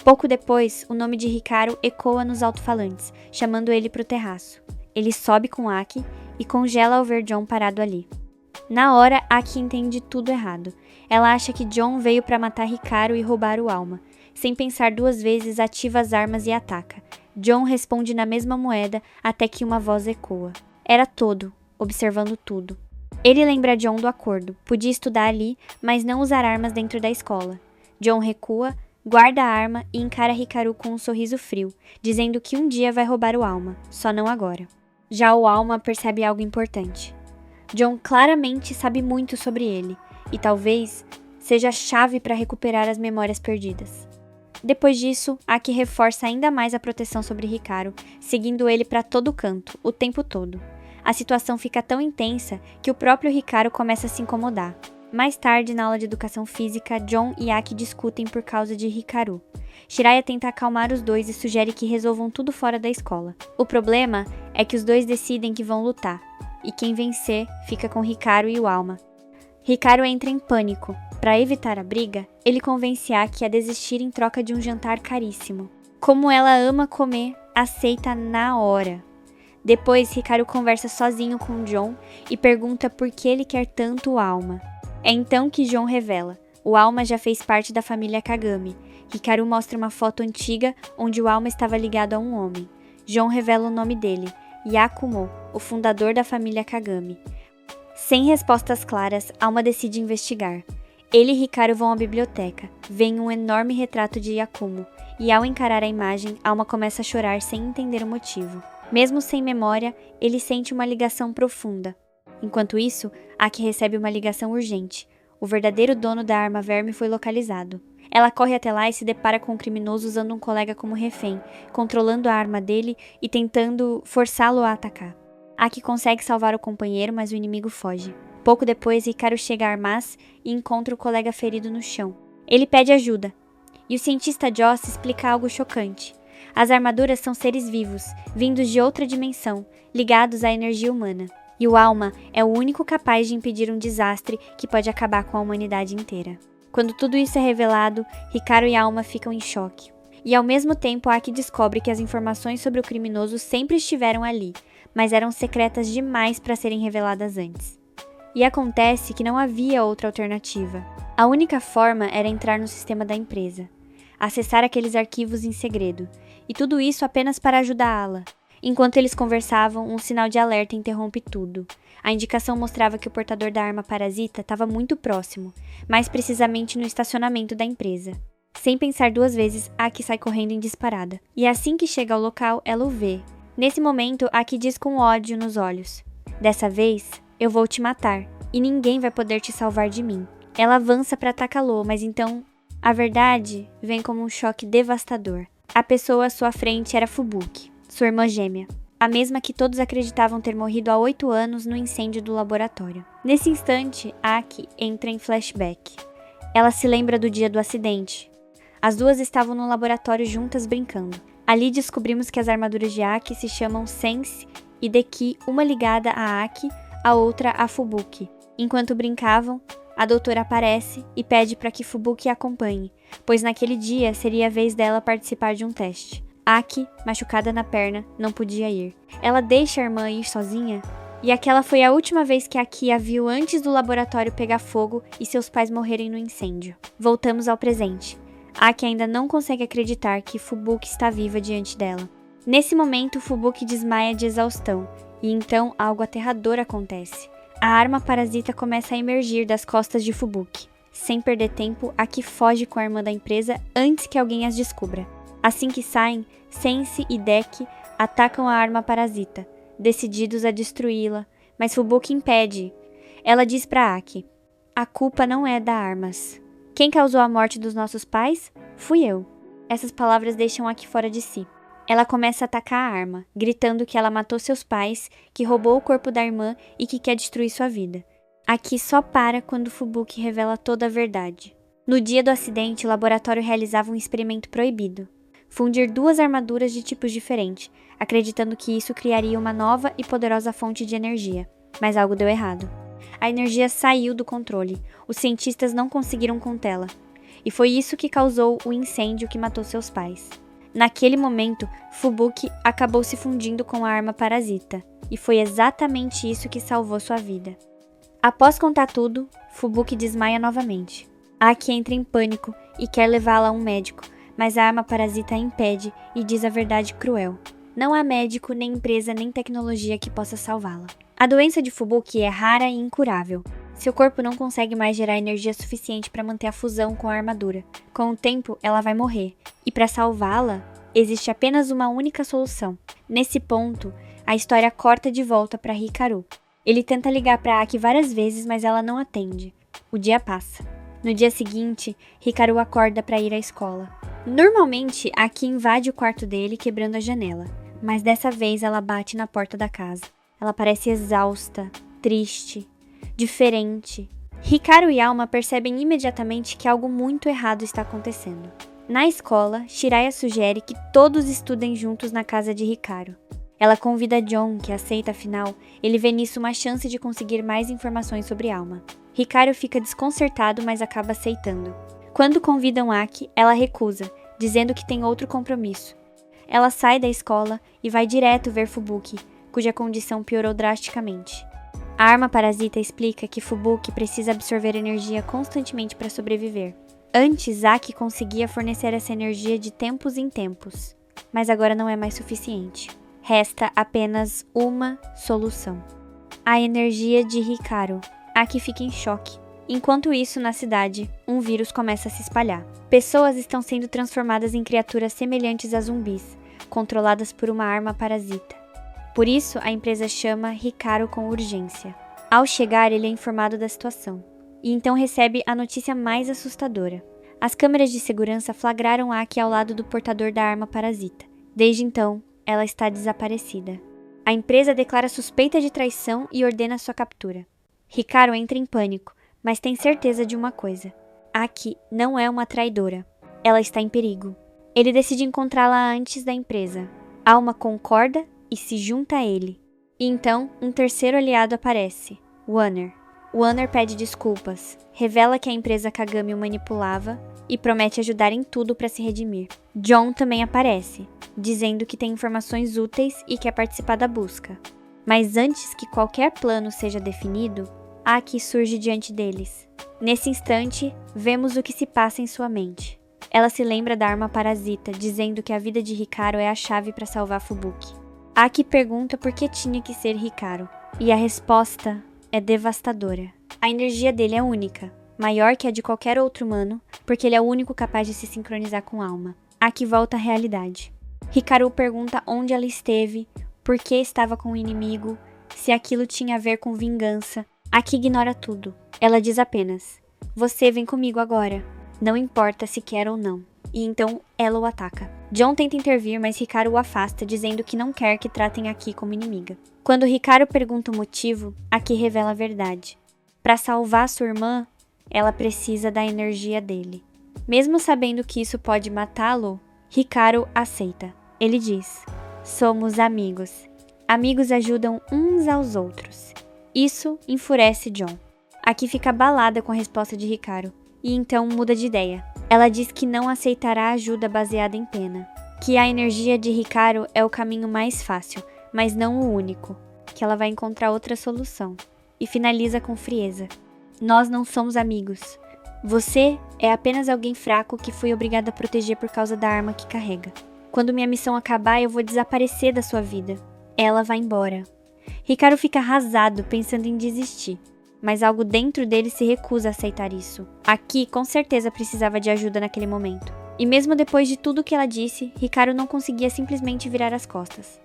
Pouco depois, o nome de Hikaru ecoa nos alto-falantes, chamando ele para o terraço. Ele sobe com Aki e congela ao ver John parado ali. Na hora, Aki entende tudo errado. Ela acha que John veio para matar Hikaru e roubar o Alma. Sem pensar duas vezes, ativa as armas e ataca. John responde na mesma moeda até que uma voz ecoa. Era Todo, observando tudo. Ele lembra John do acordo. Podia estudar ali, mas não usar armas dentro da escola. John recua, guarda a arma e encara Hikaru com um sorriso frio, dizendo que um dia vai roubar o Alma, só não agora. Já o Alma percebe algo importante. John claramente sabe muito sobre ele, e talvez seja a chave para recuperar as memórias perdidas. Depois disso, Aki reforça ainda mais a proteção sobre Hikaru, seguindo ele para todo canto, o tempo todo. A situação fica tão intensa que o próprio Hikaru começa a se incomodar. Mais tarde, na aula de educação física, John e Aki discutem por causa de Hikaru. Shiraya tenta acalmar os dois e sugere que resolvam tudo fora da escola. O problema é que os dois decidem que vão lutar. e quem vencer fica com Hikaru e o Alma. Hikaru entra em pânico. Para evitar a briga, ele convence Aki a desistir em troca de um jantar caríssimo. Como ela ama comer, aceita na hora. Depois, Hikaru conversa sozinho com John e pergunta por que ele quer tanto o Alma. É então que John revela: o Alma já fez parte da família Kagami. Hikaru mostra uma foto antiga onde o Alma estava ligado a um homem. John revela o nome dele, Yakumo, o fundador da família Kagami. Sem respostas claras, Alma decide investigar. Ele e Hikaru vão à biblioteca, veem um enorme retrato de Yakumo, e ao encarar a imagem, Alma começa a chorar sem entender o motivo. Mesmo sem memória, ele sente uma ligação profunda. Enquanto isso, Aki recebe uma ligação urgente. O verdadeiro dono da arma verme foi localizado. Ela corre até lá e se depara com um criminoso usando um colega como refém, controlando a arma dele e tentando forçá-lo a atacar. Aki consegue salvar o companheiro, mas o inimigo foge. Pouco depois, Hikaru chega a Armas e encontra o colega ferido no chão. Ele pede ajuda, e o cientista Joss explica algo chocante. As armaduras são seres vivos, vindos de outra dimensão, ligados à energia humana. E o Alma é o único capaz de impedir um desastre que pode acabar com a humanidade inteira. Quando tudo isso é revelado, Hikaru e Alma ficam em choque. E ao mesmo tempo, Aki descobre que as informações sobre o criminoso sempre estiveram ali, mas eram secretas demais para serem reveladas antes. E acontece que não havia outra alternativa. A única forma era entrar no sistema da empresa, acessar aqueles arquivos em segredo, e tudo isso apenas para ajudá-la. Enquanto eles conversavam, um sinal de alerta interrompe tudo. A indicação mostrava que o portador da arma parasita estava muito próximo, mais precisamente no estacionamento da empresa. Sem pensar duas vezes, Aki sai correndo em disparada. E assim que chega ao local, ela o vê. Nesse momento, Aki diz com ódio nos olhos: "Dessa vez, eu vou te matar, e ninguém vai poder te salvar de mim." Ela avança para atacá-lo, mas então a verdade vem como um choque devastador. A pessoa à sua frente era Fubuki, sua irmã gêmea, a mesma que todos acreditavam ter morrido há 8 anos no incêndio do laboratório. Nesse instante, Aki entra em flashback. Ela se lembra do dia do acidente. As duas estavam no laboratório juntas brincando. Ali descobrimos que as armaduras de Aki se chamam Sense e Deki, uma ligada a Aki, a outra a Fubuki. Enquanto brincavam, a doutora aparece e pede para que Fubuki a acompanhe, pois naquele dia seria a vez dela participar de um teste. Aki, machucada na perna, não podia ir. Ela deixa a irmã ir sozinha, e aquela foi a última vez que Aki a viu antes do laboratório pegar fogo e seus pais morrerem no incêndio. Voltamos ao presente. Aki ainda não consegue acreditar que Fubuki está viva diante dela. Nesse momento, Fubuki desmaia de exaustão, e então algo aterrador acontece. A arma parasita começa a emergir das costas de Fubuki. Sem perder tempo, Aki foge com a irmã da empresa antes que alguém as descubra. Assim que saem, Sense e Deki atacam a arma parasita, decididos a destruí-la, mas Fubuki impede. Ela diz para Aki: "A culpa não é da Armas. Quem causou a morte dos nossos pais? Fui eu." Essas palavras deixam Aki fora de si. Ela começa a atacar a arma, gritando que ela matou seus pais, que roubou o corpo da irmã e que quer destruir sua vida. Aki só para quando Fubuki revela toda a verdade. No dia do acidente, o laboratório realizava um experimento proibido: fundir 2 armaduras de tipos diferentes, acreditando que isso criaria uma nova e poderosa fonte de energia. Mas algo deu errado. A energia saiu do controle. Os cientistas não conseguiram contê-la. E foi isso que causou o incêndio que matou seus pais. Naquele momento, Fubuki acabou se fundindo com a arma parasita. E foi exatamente isso que salvou sua vida. Após contar tudo, Fubuki desmaia novamente. Aki entra em pânico e quer levá-la a um médico, mas a arma parasita a impede e diz a verdade cruel: não há médico, nem empresa, nem tecnologia que possa salvá-la. A doença de Fubuki é rara e incurável. Seu corpo não consegue mais gerar energia suficiente para manter a fusão com a armadura. Com o tempo, ela vai morrer. E para salvá-la, existe apenas uma única solução. Nesse ponto, a história corta de volta para Hikaru. Ele tenta ligar para Aki várias vezes, mas ela não atende. O dia passa. No dia seguinte, Hikaru acorda para ir à escola. Normalmente, Aki invade o quarto dele, quebrando a janela. Mas dessa vez ela bate na porta da casa. Ela parece exausta, triste, diferente. Hikaru e Alma percebem imediatamente que algo muito errado está acontecendo. Na escola, Shiraya sugere que todos estudem juntos na casa de Hikaru. Ela convida John, que aceita afinal, ele vê nisso uma chance de conseguir mais informações sobre Alma. Hikaru fica desconcertado, mas acaba aceitando. Quando convidam Aki, ela recusa, dizendo que tem outro compromisso. Ela sai da escola e vai direto ver Fubuki, cuja condição piorou drasticamente. A arma parasita explica que Fubuki precisa absorver energia constantemente para sobreviver. Antes, Aki conseguia fornecer essa energia de tempos em tempos, mas agora não é mais suficiente. Resta apenas uma solução: a energia de Hikaru. Aki fica em choque. Enquanto isso, na cidade, um vírus começa a se espalhar. Pessoas estão sendo transformadas em criaturas semelhantes a zumbis, controladas por uma arma parasita. Por isso, a empresa chama Hikaru com urgência. Ao chegar, ele é informado da situação, e então recebe a notícia mais assustadora. As câmeras de segurança flagraram Aki ao lado do portador da arma parasita. Desde então, ela está desaparecida. A empresa declara suspeita de traição e ordena sua captura. Hikaru entra em pânico, mas tem certeza de uma coisa: Aki não é uma traidora. Ela está em perigo. Ele decide encontrá-la antes da empresa. Alma concorda e se junta a ele. E então, um terceiro aliado aparece: Wanner. Wanner pede desculpas, revela que a empresa Kagami o manipulava e promete ajudar em tudo para se redimir. John também aparece, dizendo que tem informações úteis e quer participar da busca. Mas antes que qualquer plano seja definido, Aki surge diante deles. Nesse instante, vemos o que se passa em sua mente. Ela se lembra da arma parasita, dizendo que a vida de Hikaru é a chave para salvar Fubuki. Aki pergunta por que tinha que ser Hikaru, e a resposta é devastadora. A energia dele é única, maior que a de qualquer outro humano, porque ele é o único capaz de se sincronizar com a alma. Aki volta à realidade. Hikaru pergunta onde ela esteve, por que estava com o inimigo, se aquilo tinha a ver com vingança. Aki ignora tudo. Ela diz apenas: "Você vem comigo agora. Não importa se quer ou não." E então ela o ataca. John tenta intervir, mas Hikaru o afasta, dizendo que não quer que tratem Aki como inimiga. Quando Hikaru pergunta o motivo, Aki revela a verdade. Para salvar sua irmã, ela precisa da energia dele. Mesmo sabendo que isso pode matá-lo, Hikaru aceita. Ele diz: "Somos amigos. Amigos ajudam uns aos outros." Isso enfurece John. Aki fica abalada com a resposta de Hikaru, e então muda de ideia. Ela diz que não aceitará ajuda baseada em pena, que a energia de Hikaru é o caminho mais fácil, mas não o único, que ela vai encontrar outra solução, e finaliza com frieza: "Nós não somos amigos. Você é apenas alguém fraco que fui obrigada a proteger por causa da arma que carrega. Quando minha missão acabar, eu vou desaparecer da sua vida." Ela vai embora. Hikaru fica arrasado, pensando em desistir, mas algo dentro dele se recusa a aceitar isso. Aki com certeza precisava de ajuda naquele momento. E mesmo depois de tudo que ela disse, Hikaru não conseguia simplesmente virar as costas.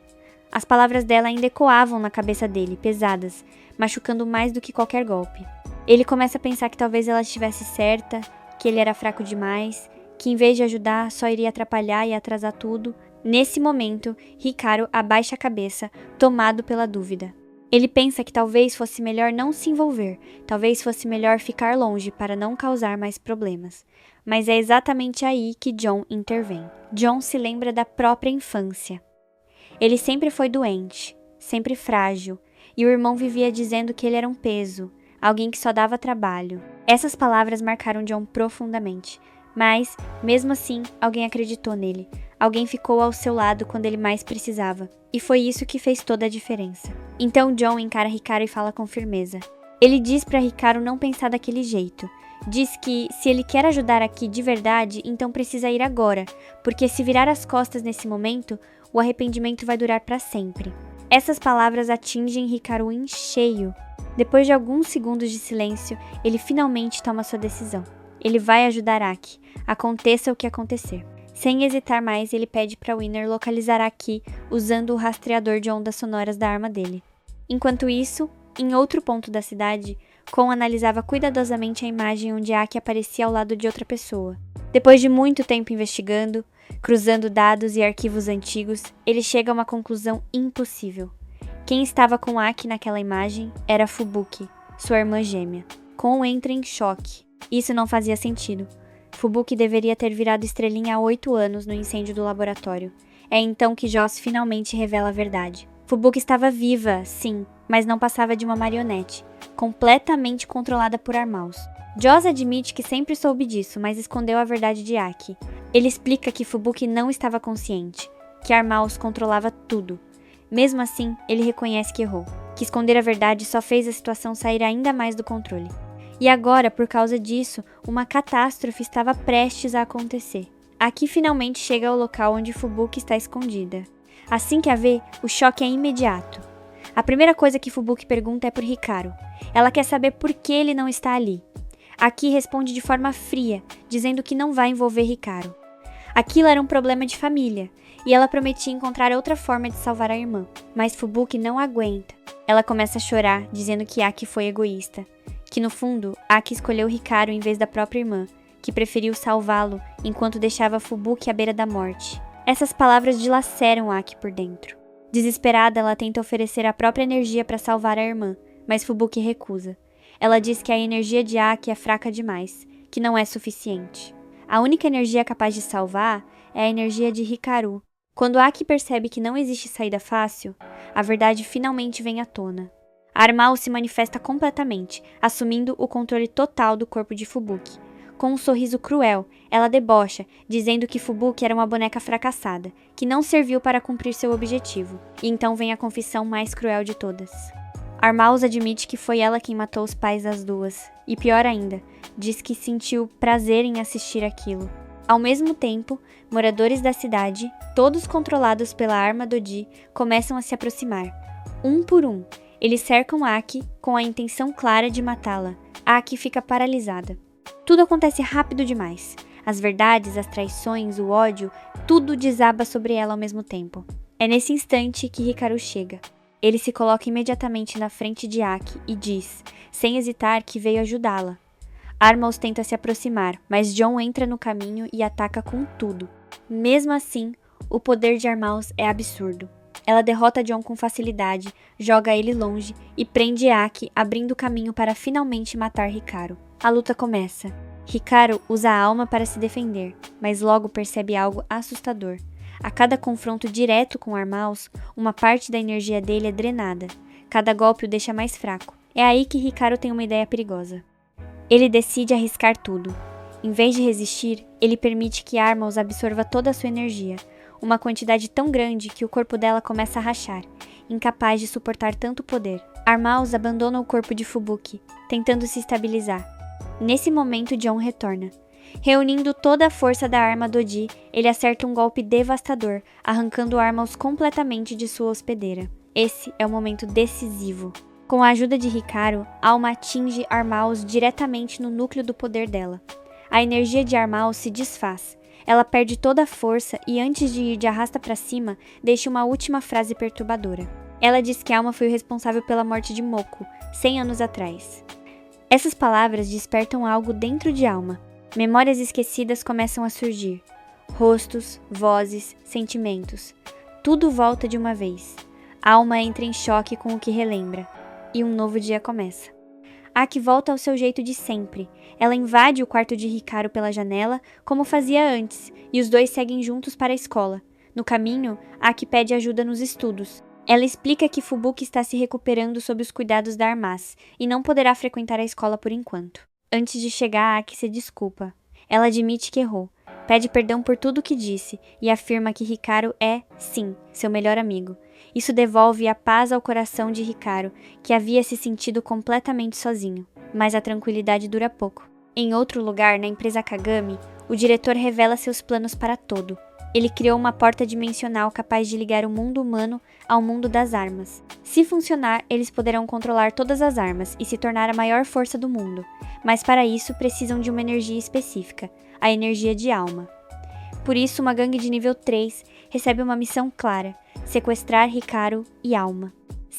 As palavras dela ainda ecoavam na cabeça dele, pesadas, machucando mais do que qualquer golpe. Ele começa a pensar que talvez ela estivesse certa, que ele era fraco demais, que em vez de ajudar só iria atrapalhar e atrasar tudo. Nesse momento, Hikaru abaixa a cabeça, tomado pela dúvida. Ele pensa que talvez fosse melhor não se envolver, talvez fosse melhor ficar longe para não causar mais problemas. Mas é exatamente aí que John intervém. John se lembra da própria infância. Ele sempre foi doente, sempre frágil, e o irmão vivia dizendo que ele era um peso, alguém que só dava trabalho. Essas palavras marcaram John profundamente, mas, mesmo assim, alguém acreditou nele. Alguém ficou ao seu lado quando ele mais precisava, e foi isso que fez toda a diferença. Então John encara Hikaru e fala com firmeza. Ele diz para Hikaru não pensar daquele jeito. Diz que, se ele quer ajudar aqui de verdade, então precisa ir agora, porque se virar as costas nesse momento, o arrependimento vai durar para sempre. Essas palavras atingem Hikaru em cheio. Depois de alguns segundos de silêncio, ele finalmente toma sua decisão. Ele vai ajudar Aki, aconteça o que acontecer. Sem hesitar mais, ele pede para Winner localizar Aki usando o rastreador de ondas sonoras da arma dele. Enquanto isso, em outro ponto da cidade, Kon analisava cuidadosamente a imagem onde Aki aparecia ao lado de outra pessoa. Depois de muito tempo investigando, cruzando dados e arquivos antigos, ele chega a uma conclusão impossível. Quem estava com Aki naquela imagem era Fubuki, sua irmã gêmea. Kon entra em choque. Isso não fazia sentido. Fubuki deveria ter virado estrelinha há 8 anos no incêndio do laboratório. É então que Joss finalmente revela a verdade. Fubuki estava viva, sim, mas não passava de uma marionete, completamente controlada por Armaus. Joss admite que sempre soube disso, mas escondeu a verdade de Aki. Ele explica que Fubuki não estava consciente, que Armaus controlava tudo. Mesmo assim, ele reconhece que errou, que esconder a verdade só fez a situação sair ainda mais do controle. E agora, por causa disso, uma catástrofe estava prestes a acontecer. Aki finalmente chega ao local onde Fubuki está escondida. Assim que a vê, o choque é imediato. A primeira coisa que Fubuki pergunta é por Hikaru. Ela quer saber por que ele não está ali. Aki responde de forma fria, dizendo que não vai envolver Hikaru. Aquilo era um problema de família, e ela prometia encontrar outra forma de salvar a irmã. Mas Fubuki não aguenta. Ela começa a chorar, dizendo que Aki foi egoísta. Que no fundo, Aki escolheu Hikaru em vez da própria irmã, que preferiu salvá-lo enquanto deixava Fubuki à beira da morte. Essas palavras dilaceram Aki por dentro. Desesperada, ela tenta oferecer a própria energia para salvar a irmã, mas Fubuki recusa. Ela diz que a energia de Aki é fraca demais, que não é suficiente. A única energia capaz de salvar é a energia de Hikaru. Quando Aki percebe que não existe saída fácil, a verdade finalmente vem à tona. Armaus se manifesta completamente, assumindo o controle total do corpo de Fubuki. Com um sorriso cruel, ela debocha, dizendo que Fubuki era uma boneca fracassada, que não serviu para cumprir seu objetivo. E então vem a confissão mais cruel de todas. Armaus admite que foi ela quem matou os pais das duas, e pior ainda, diz que sentiu prazer em assistir aquilo. Ao mesmo tempo, moradores da cidade, todos controlados pela arma Dodi, começam a se aproximar. Um por um, eles cercam Aki com a intenção clara de matá-la. Aki fica paralisada. Tudo acontece rápido demais. As verdades, as traições, o ódio, tudo desaba sobre ela ao mesmo tempo. É nesse instante que Hikaru chega. Ele se coloca imediatamente na frente de Aki e diz, sem hesitar, que veio ajudá-la. Armaus tenta se aproximar, mas John entra no caminho e ataca com tudo. Mesmo assim, o poder de Armaus é absurdo. Ela derrota John com facilidade, joga ele longe e prende Aki, abrindo caminho para finalmente matar Hikaru. A luta começa. Hikaru usa a alma para se defender, mas logo percebe algo assustador. A cada confronto direto com Armaus, uma parte da energia dele é drenada. Cada golpe o deixa mais fraco. É aí que Hikaru tem uma ideia perigosa. Ele decide arriscar tudo. Em vez de resistir, ele permite que Armaus absorva toda a sua energia, uma quantidade tão grande que o corpo dela começa a rachar, incapaz de suportar tanto poder. Armaus abandona o corpo de Fubuki, tentando se estabilizar. Nesse momento, John retorna. Reunindo toda a força da arma Dodi, ele acerta um golpe devastador, arrancando Armaus completamente de sua hospedeira. Esse é o momento decisivo. Com a ajuda de Hikaru, Alma atinge Armaus diretamente no núcleo do poder dela. A energia de Armaus se desfaz. Ela perde toda a força e, antes de ir de arrasta para cima, deixa uma última frase perturbadora. Ela diz que Alma foi o responsável pela morte de Moko, 100 anos atrás. Essas palavras despertam algo dentro de Alma. Memórias esquecidas começam a surgir. Rostos, vozes, sentimentos. Tudo volta de uma vez. Alma entra em choque com o que relembra. E um novo dia começa. Aki volta ao seu jeito de sempre. Ela invade o quarto de Hikaru pela janela, como fazia antes, e os dois seguem juntos para a escola. No caminho, Aki pede ajuda nos estudos. Ela explica que Fubuki está se recuperando sob os cuidados da Armas e não poderá frequentar a escola por enquanto. Antes de chegar, Aki se desculpa. Ela admite que errou, pede perdão por tudo o que disse e afirma que Hikaru é, sim, seu melhor amigo. Isso devolve a paz ao coração de Hikaru, que havia se sentido completamente sozinho. Mas a tranquilidade dura pouco. Em outro lugar, na empresa Kagami, o diretor revela seus planos para todo. Ele criou uma porta dimensional capaz de ligar o mundo humano ao mundo das armas. Se funcionar, eles poderão controlar todas as armas e se tornar a maior força do mundo. Mas para isso precisam de uma energia específica, a energia de alma. Por isso, uma gangue de nível 3 recebe uma missão clara: sequestrar Hikaru e Alma.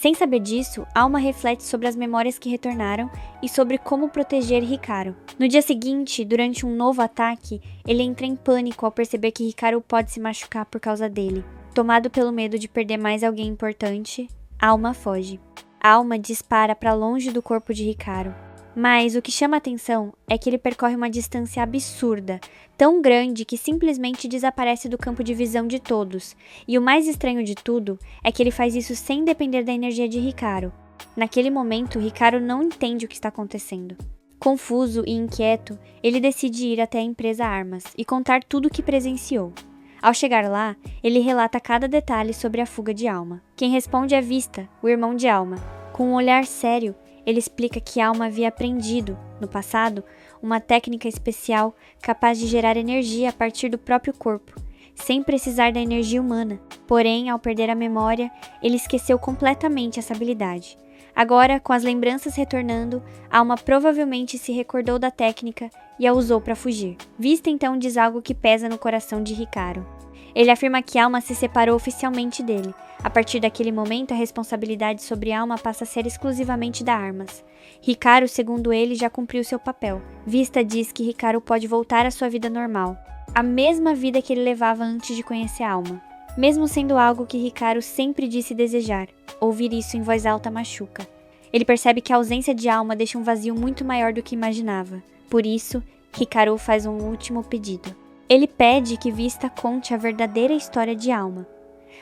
Sem saber disso, Alma reflete sobre as memórias que retornaram e sobre como proteger Hikaru. No dia seguinte, durante um novo ataque, ele entra em pânico ao perceber que Hikaru pode se machucar por causa dele. Tomado pelo medo de perder mais alguém importante, Alma foge. Alma dispara para longe do corpo de Hikaru. Mas o que chama a atenção é que ele percorre uma distância absurda, tão grande que simplesmente desaparece do campo de visão de todos. E o mais estranho de tudo é que ele faz isso sem depender da energia de Hikaru. Naquele momento, Hikaru não entende o que está acontecendo. Confuso e inquieto, ele decide ir até a empresa Armas e contar tudo o que presenciou. Ao chegar lá, ele relata cada detalhe sobre a fuga de Alma. Quem responde é Vista, o irmão de Alma. Com um olhar sério, ele explica que Alma havia aprendido, no passado, uma técnica especial capaz de gerar energia a partir do próprio corpo, sem precisar da energia humana. Porém, ao perder a memória, ele esqueceu completamente essa habilidade. Agora, com as lembranças retornando, Alma provavelmente se recordou da técnica e a usou para fugir. Vista então diz algo que pesa no coração de Hikaru. Ele afirma que Alma se separou oficialmente dele. A partir daquele momento, a responsabilidade sobre Alma passa a ser exclusivamente da Armas. Hikaru, segundo ele, já cumpriu seu papel. Vista diz que Hikaru pode voltar à sua vida normal, a mesma vida que ele levava antes de conhecer Alma. Mesmo sendo algo que Hikaru sempre disse desejar, ouvir isso em voz alta machuca. Ele percebe que a ausência de Alma deixa um vazio muito maior do que imaginava. Por isso, Hikaru faz um último pedido. Ele pede que Vista conte a verdadeira história de Alma,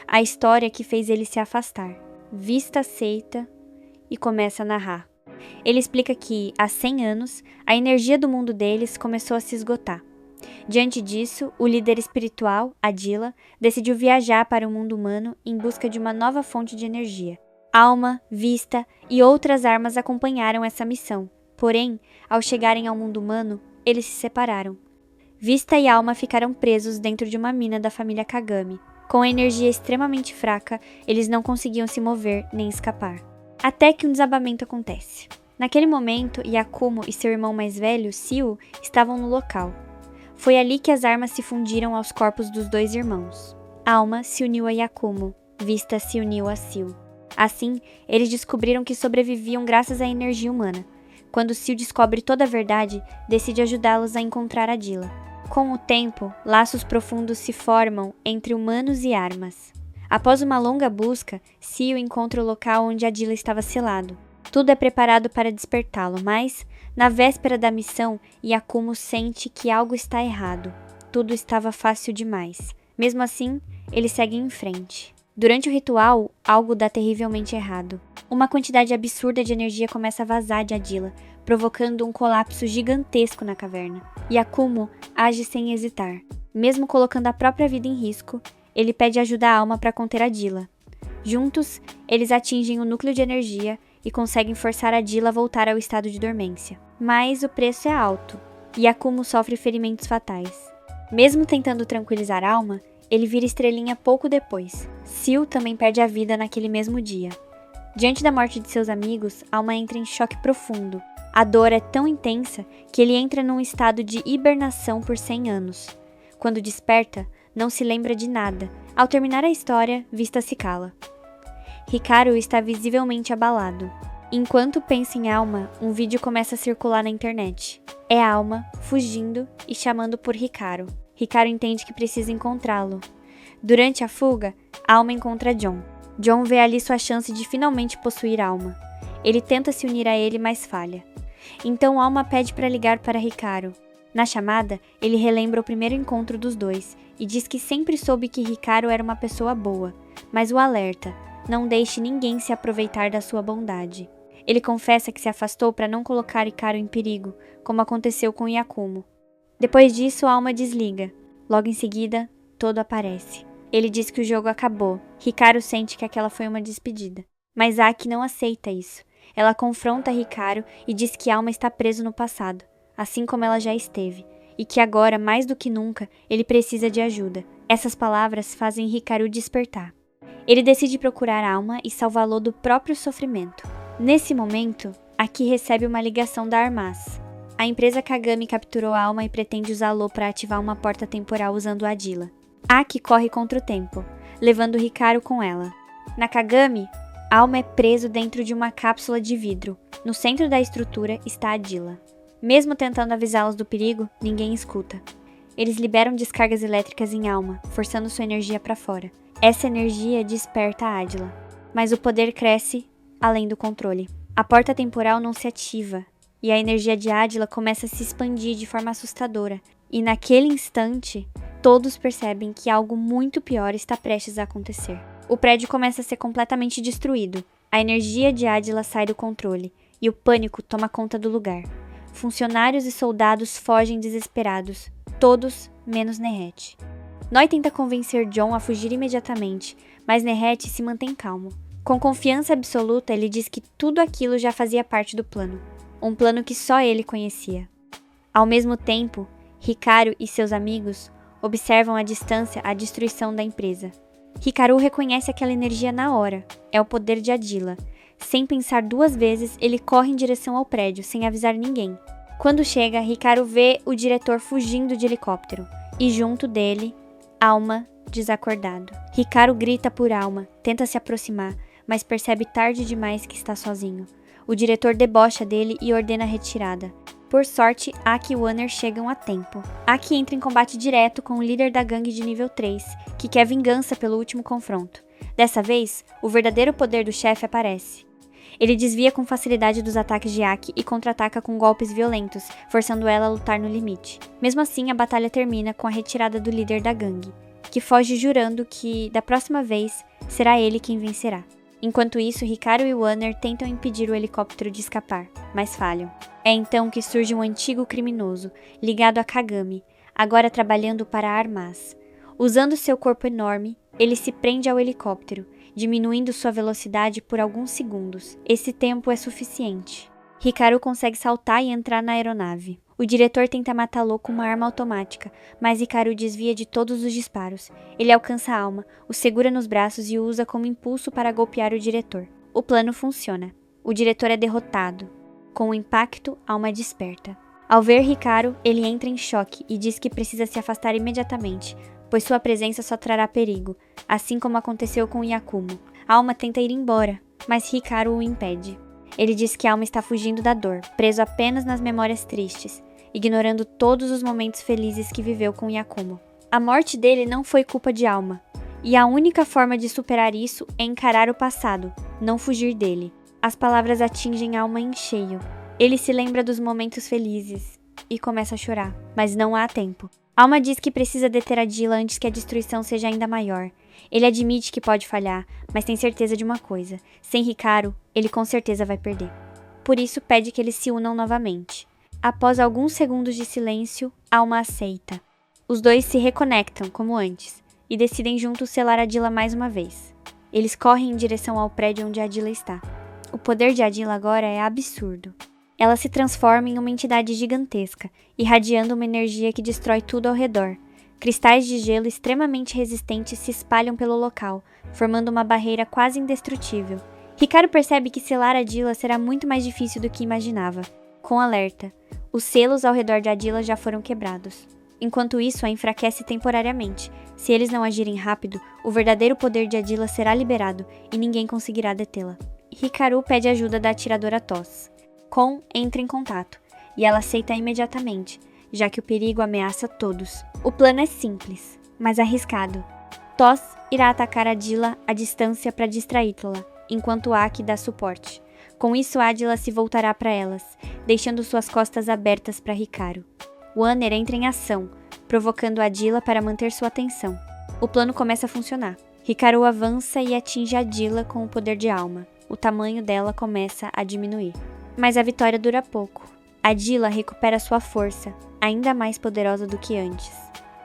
a história que fez ele se afastar. Vista aceita e começa a narrar. Ele explica que, há 100 anos, a energia do mundo deles começou a se esgotar. Diante disso, o líder espiritual, Adila, decidiu viajar para o mundo humano em busca de uma nova fonte de energia. Alma, Vista e outras armas acompanharam essa missão. Porém, ao chegarem ao mundo humano, eles se separaram. Vista e Alma ficaram presos dentro de uma mina da família Kagami. Com a energia extremamente fraca, eles não conseguiam se mover nem escapar. Até que um desabamento acontece. Naquele momento, Yakumo e seu irmão mais velho, Sio, estavam no local. Foi ali que as armas se fundiram aos corpos dos dois irmãos. Alma se uniu a Yakumo, Vista se uniu a Sio. Assim, eles descobriram que sobreviviam graças à energia humana. Quando Sio descobre toda a verdade, decide ajudá-los a encontrar Adila. Com o tempo, laços profundos se formam entre humanos e armas. Após uma longa busca, Sio encontra o local onde Adila estava selado. Tudo é preparado para despertá-lo, mas, na véspera da missão, Yakumo sente que algo está errado. Tudo estava fácil demais. Mesmo assim, ele segue em frente. Durante o ritual, algo dá terrivelmente errado. Uma quantidade absurda de energia começa a vazar de Adila, provocando um colapso gigantesco na caverna. Yakumo age sem hesitar. Mesmo colocando a própria vida em risco, ele pede ajuda à Alma para conter Adila. Juntos, eles atingem o núcleo de energia e conseguem forçar Adila a voltar ao estado de dormência. Mas o preço é alto. Yakumo sofre ferimentos fatais. Mesmo tentando tranquilizar Alma, ele vira estrelinha pouco depois. Sio também perde a vida naquele mesmo dia. Diante da morte de seus amigos, Alma entra em choque profundo. A dor é tão intensa que ele entra num estado de hibernação por 100 anos. Quando desperta, não se lembra de nada. Ao terminar a história, Vista se cala. Hikaru está visivelmente abalado. Enquanto pensa em Alma, um vídeo começa a circular na internet. É Alma fugindo e chamando por Hikaru. Hikaru entende que precisa encontrá-lo. Durante a fuga, Alma encontra John. John vê ali sua chance de finalmente possuir Alma. Ele tenta se unir a ele, mas falha. Então Alma pede para ligar para Hikaru. Na chamada, ele relembra o primeiro encontro dos dois e diz que sempre soube que Hikaru era uma pessoa boa, mas o alerta: não deixe ninguém se aproveitar da sua bondade. Ele confessa que se afastou para não colocar Hikaru em perigo, como aconteceu com Yakumo. Depois disso, Alma desliga. Logo em seguida, todo aparece. Ele diz que o jogo acabou. Hikaru sente que aquela foi uma despedida. Mas Aki não aceita isso. Ela confronta Hikaru e diz que Alma está preso no passado, assim como ela já esteve, e que agora, mais do que nunca, ele precisa de ajuda. Essas palavras fazem Hikaru despertar. Ele decide procurar Alma e salvá-lo do próprio sofrimento. Nesse momento, Aki recebe uma ligação da Armas. A empresa Kagami capturou Alma e pretende usá-lo para ativar uma porta temporal usando Adila. Aki corre contra o tempo, levando Hikaru com ela. Na Kagami, Alma é preso dentro de uma cápsula de vidro. No centro da estrutura está Adila. Mesmo tentando avisá-los do perigo, ninguém escuta. Eles liberam descargas elétricas em Alma, forçando sua energia para fora. Essa energia desperta a Adila, mas o poder cresce além do controle. A porta temporal não se ativa. e a energia de Adila começa a se expandir de forma assustadora. E naquele instante, todos percebem que algo muito pior está prestes a acontecer. O prédio começa a ser completamente destruído. A energia de Adila sai do controle e o pânico toma conta do lugar. Funcionários e soldados fogem desesperados, todos menos Nehet. Noi tenta convencer Jon a fugir imediatamente, mas Nehet se mantém calmo. Com confiança absoluta, ele diz que tudo aquilo já fazia parte do plano. Um plano que só ele conhecia. Ao mesmo tempo, Hikaru e seus amigos observam à distância a destruição da empresa. Hikaru reconhece aquela energia na hora. É o poder de Adila. Sem pensar duas vezes, ele corre em direção ao prédio, sem avisar ninguém. Quando chega, Hikaru vê o diretor fugindo de helicóptero. E junto dele, Alma, desacordado. Hikaru grita por Alma, tenta se aproximar, mas percebe tarde demais que está sozinho. O diretor debocha dele e ordena a retirada. Por sorte, Aki e Wanner chegam a tempo. Aki entra em combate direto com o líder da gangue de nível 3, que quer vingança pelo último confronto. Dessa vez, o verdadeiro poder do chefe aparece. Ele desvia com facilidade dos ataques de Aki e contra-ataca com golpes violentos, forçando ela a lutar no limite. Mesmo assim, a batalha termina com a retirada do líder da gangue, que foge jurando que, da próxima vez, será ele quem vencerá. Enquanto isso, Hikaru e Wanner tentam impedir o helicóptero de escapar, mas falham. É então que surge um antigo criminoso, ligado a Kagami, agora trabalhando para a Armas. Usando seu corpo enorme, ele se prende ao helicóptero, diminuindo sua velocidade por alguns segundos. Esse tempo é suficiente. Hikaru consegue saltar e entrar na aeronave. O diretor tenta matá-lo com uma arma automática, mas Hikaru desvia de todos os disparos. Ele alcança a Alma, o segura nos braços e o usa como impulso para golpear o diretor. O plano funciona. O diretor é derrotado. Com o impacto, Alma desperta. Ao ver Hikaru, ele entra em choque e diz que precisa se afastar imediatamente, pois sua presença só trará perigo, assim como aconteceu com Yakumo. Alma tenta ir embora, mas Hikaru o impede. Ele diz que Alma está fugindo da dor, preso apenas nas memórias tristes, ignorando todos os momentos felizes que viveu com Yakumo. A morte dele não foi culpa de Alma, e a única forma de superar isso é encarar o passado, não fugir dele. As palavras atingem Alma em cheio. Ele se lembra dos momentos felizes e começa a chorar, mas não há tempo. Alma diz que precisa deter Adila antes que a destruição seja ainda maior. Ele admite que pode falhar, mas tem certeza de uma coisa: sem Hikaru, ele com certeza vai perder. Por isso pede que eles se unam novamente. Após alguns segundos de silêncio, Alma aceita. Os dois se reconectam, como antes, e decidem juntos selar Adila mais uma vez. Eles correm em direção ao prédio onde Adila está. O poder de Adila agora é absurdo. Ela se transforma em uma entidade gigantesca, irradiando uma energia que destrói tudo ao redor. Cristais de gelo extremamente resistentes se espalham pelo local, formando uma barreira quase indestrutível. Hikaru percebe que selar Adila será muito mais difícil do que imaginava. Com alerta, os selos ao redor de Adila já foram quebrados. Enquanto isso, a enfraquece temporariamente. Se eles não agirem rápido, o verdadeiro poder de Adila será liberado e ninguém conseguirá detê-la. Hikaru pede ajuda da atiradora Toss. Kon entra em contato, e ela aceita imediatamente, já que o perigo ameaça todos. O plano é simples, mas arriscado. Toss irá atacar Adila à distância para distraí-la, enquanto Aki dá suporte. Com isso, Adila se voltará para elas, deixando suas costas abertas para Hikaru. Wanner entra em ação, provocando Adila para manter sua atenção. O plano começa a funcionar. Hikaru avança e atinge Adila com o poder de Alma. O tamanho dela começa a diminuir. Mas a vitória dura pouco. Adila recupera sua força, ainda mais poderosa do que antes.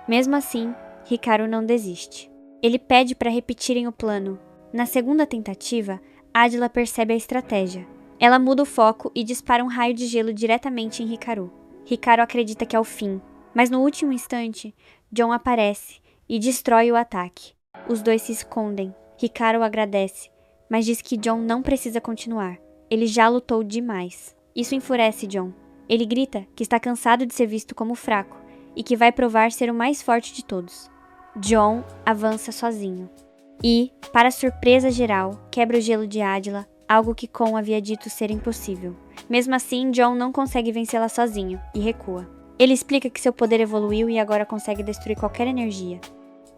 Mesmo assim, Hikaru não desiste. Ele pede para repetirem o plano. Na segunda tentativa, Adila percebe a estratégia. Ela muda o foco e dispara um raio de gelo diretamente em Hikaru. Hikaru acredita que é o fim, mas no último instante, Jon aparece e destrói o ataque. Os dois se escondem. Hikaru agradece, mas diz que Jon não precisa continuar. Ele já lutou demais. Isso enfurece Jon. Ele grita que está cansado de ser visto como fraco e que vai provar ser o mais forte de todos. Jon avança sozinho. E, para surpresa geral, quebra o gelo de Adila, algo que Kon havia dito ser impossível. Mesmo assim, Jon não consegue vencê-la sozinho e recua. Ele explica que seu poder evoluiu e agora consegue destruir qualquer energia.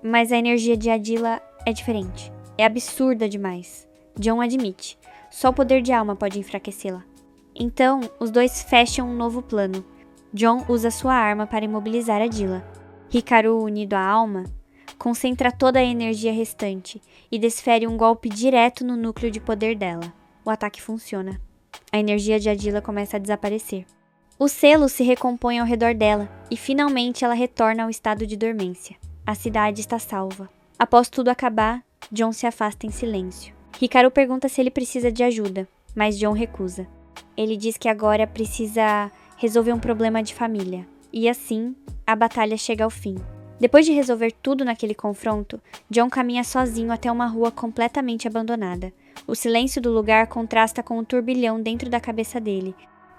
Mas a energia de Adila é diferente. É absurda demais. Jon admite. Só o poder de Alma pode enfraquecê-la. Então, os dois fecham um novo plano. John usa sua arma para imobilizar Adila. Hikaru, unido à alma, concentra toda a energia restante e desfere um golpe direto no núcleo de poder dela. O ataque funciona. A energia de Adila começa a desaparecer. Os selos se recompõem ao redor dela e finalmente ela retorna ao estado de dormência. A cidade está salva. Após tudo acabar, John se afasta em silêncio. Hikaru pergunta se ele precisa de ajuda, mas John recusa. Ele diz que agora precisa resolver um problema de família. E assim, a batalha chega ao fim. Depois de resolver tudo naquele confronto, John caminha sozinho até uma rua completamente abandonada. O silêncio do lugar contrasta com o turbilhão dentro da cabeça dele.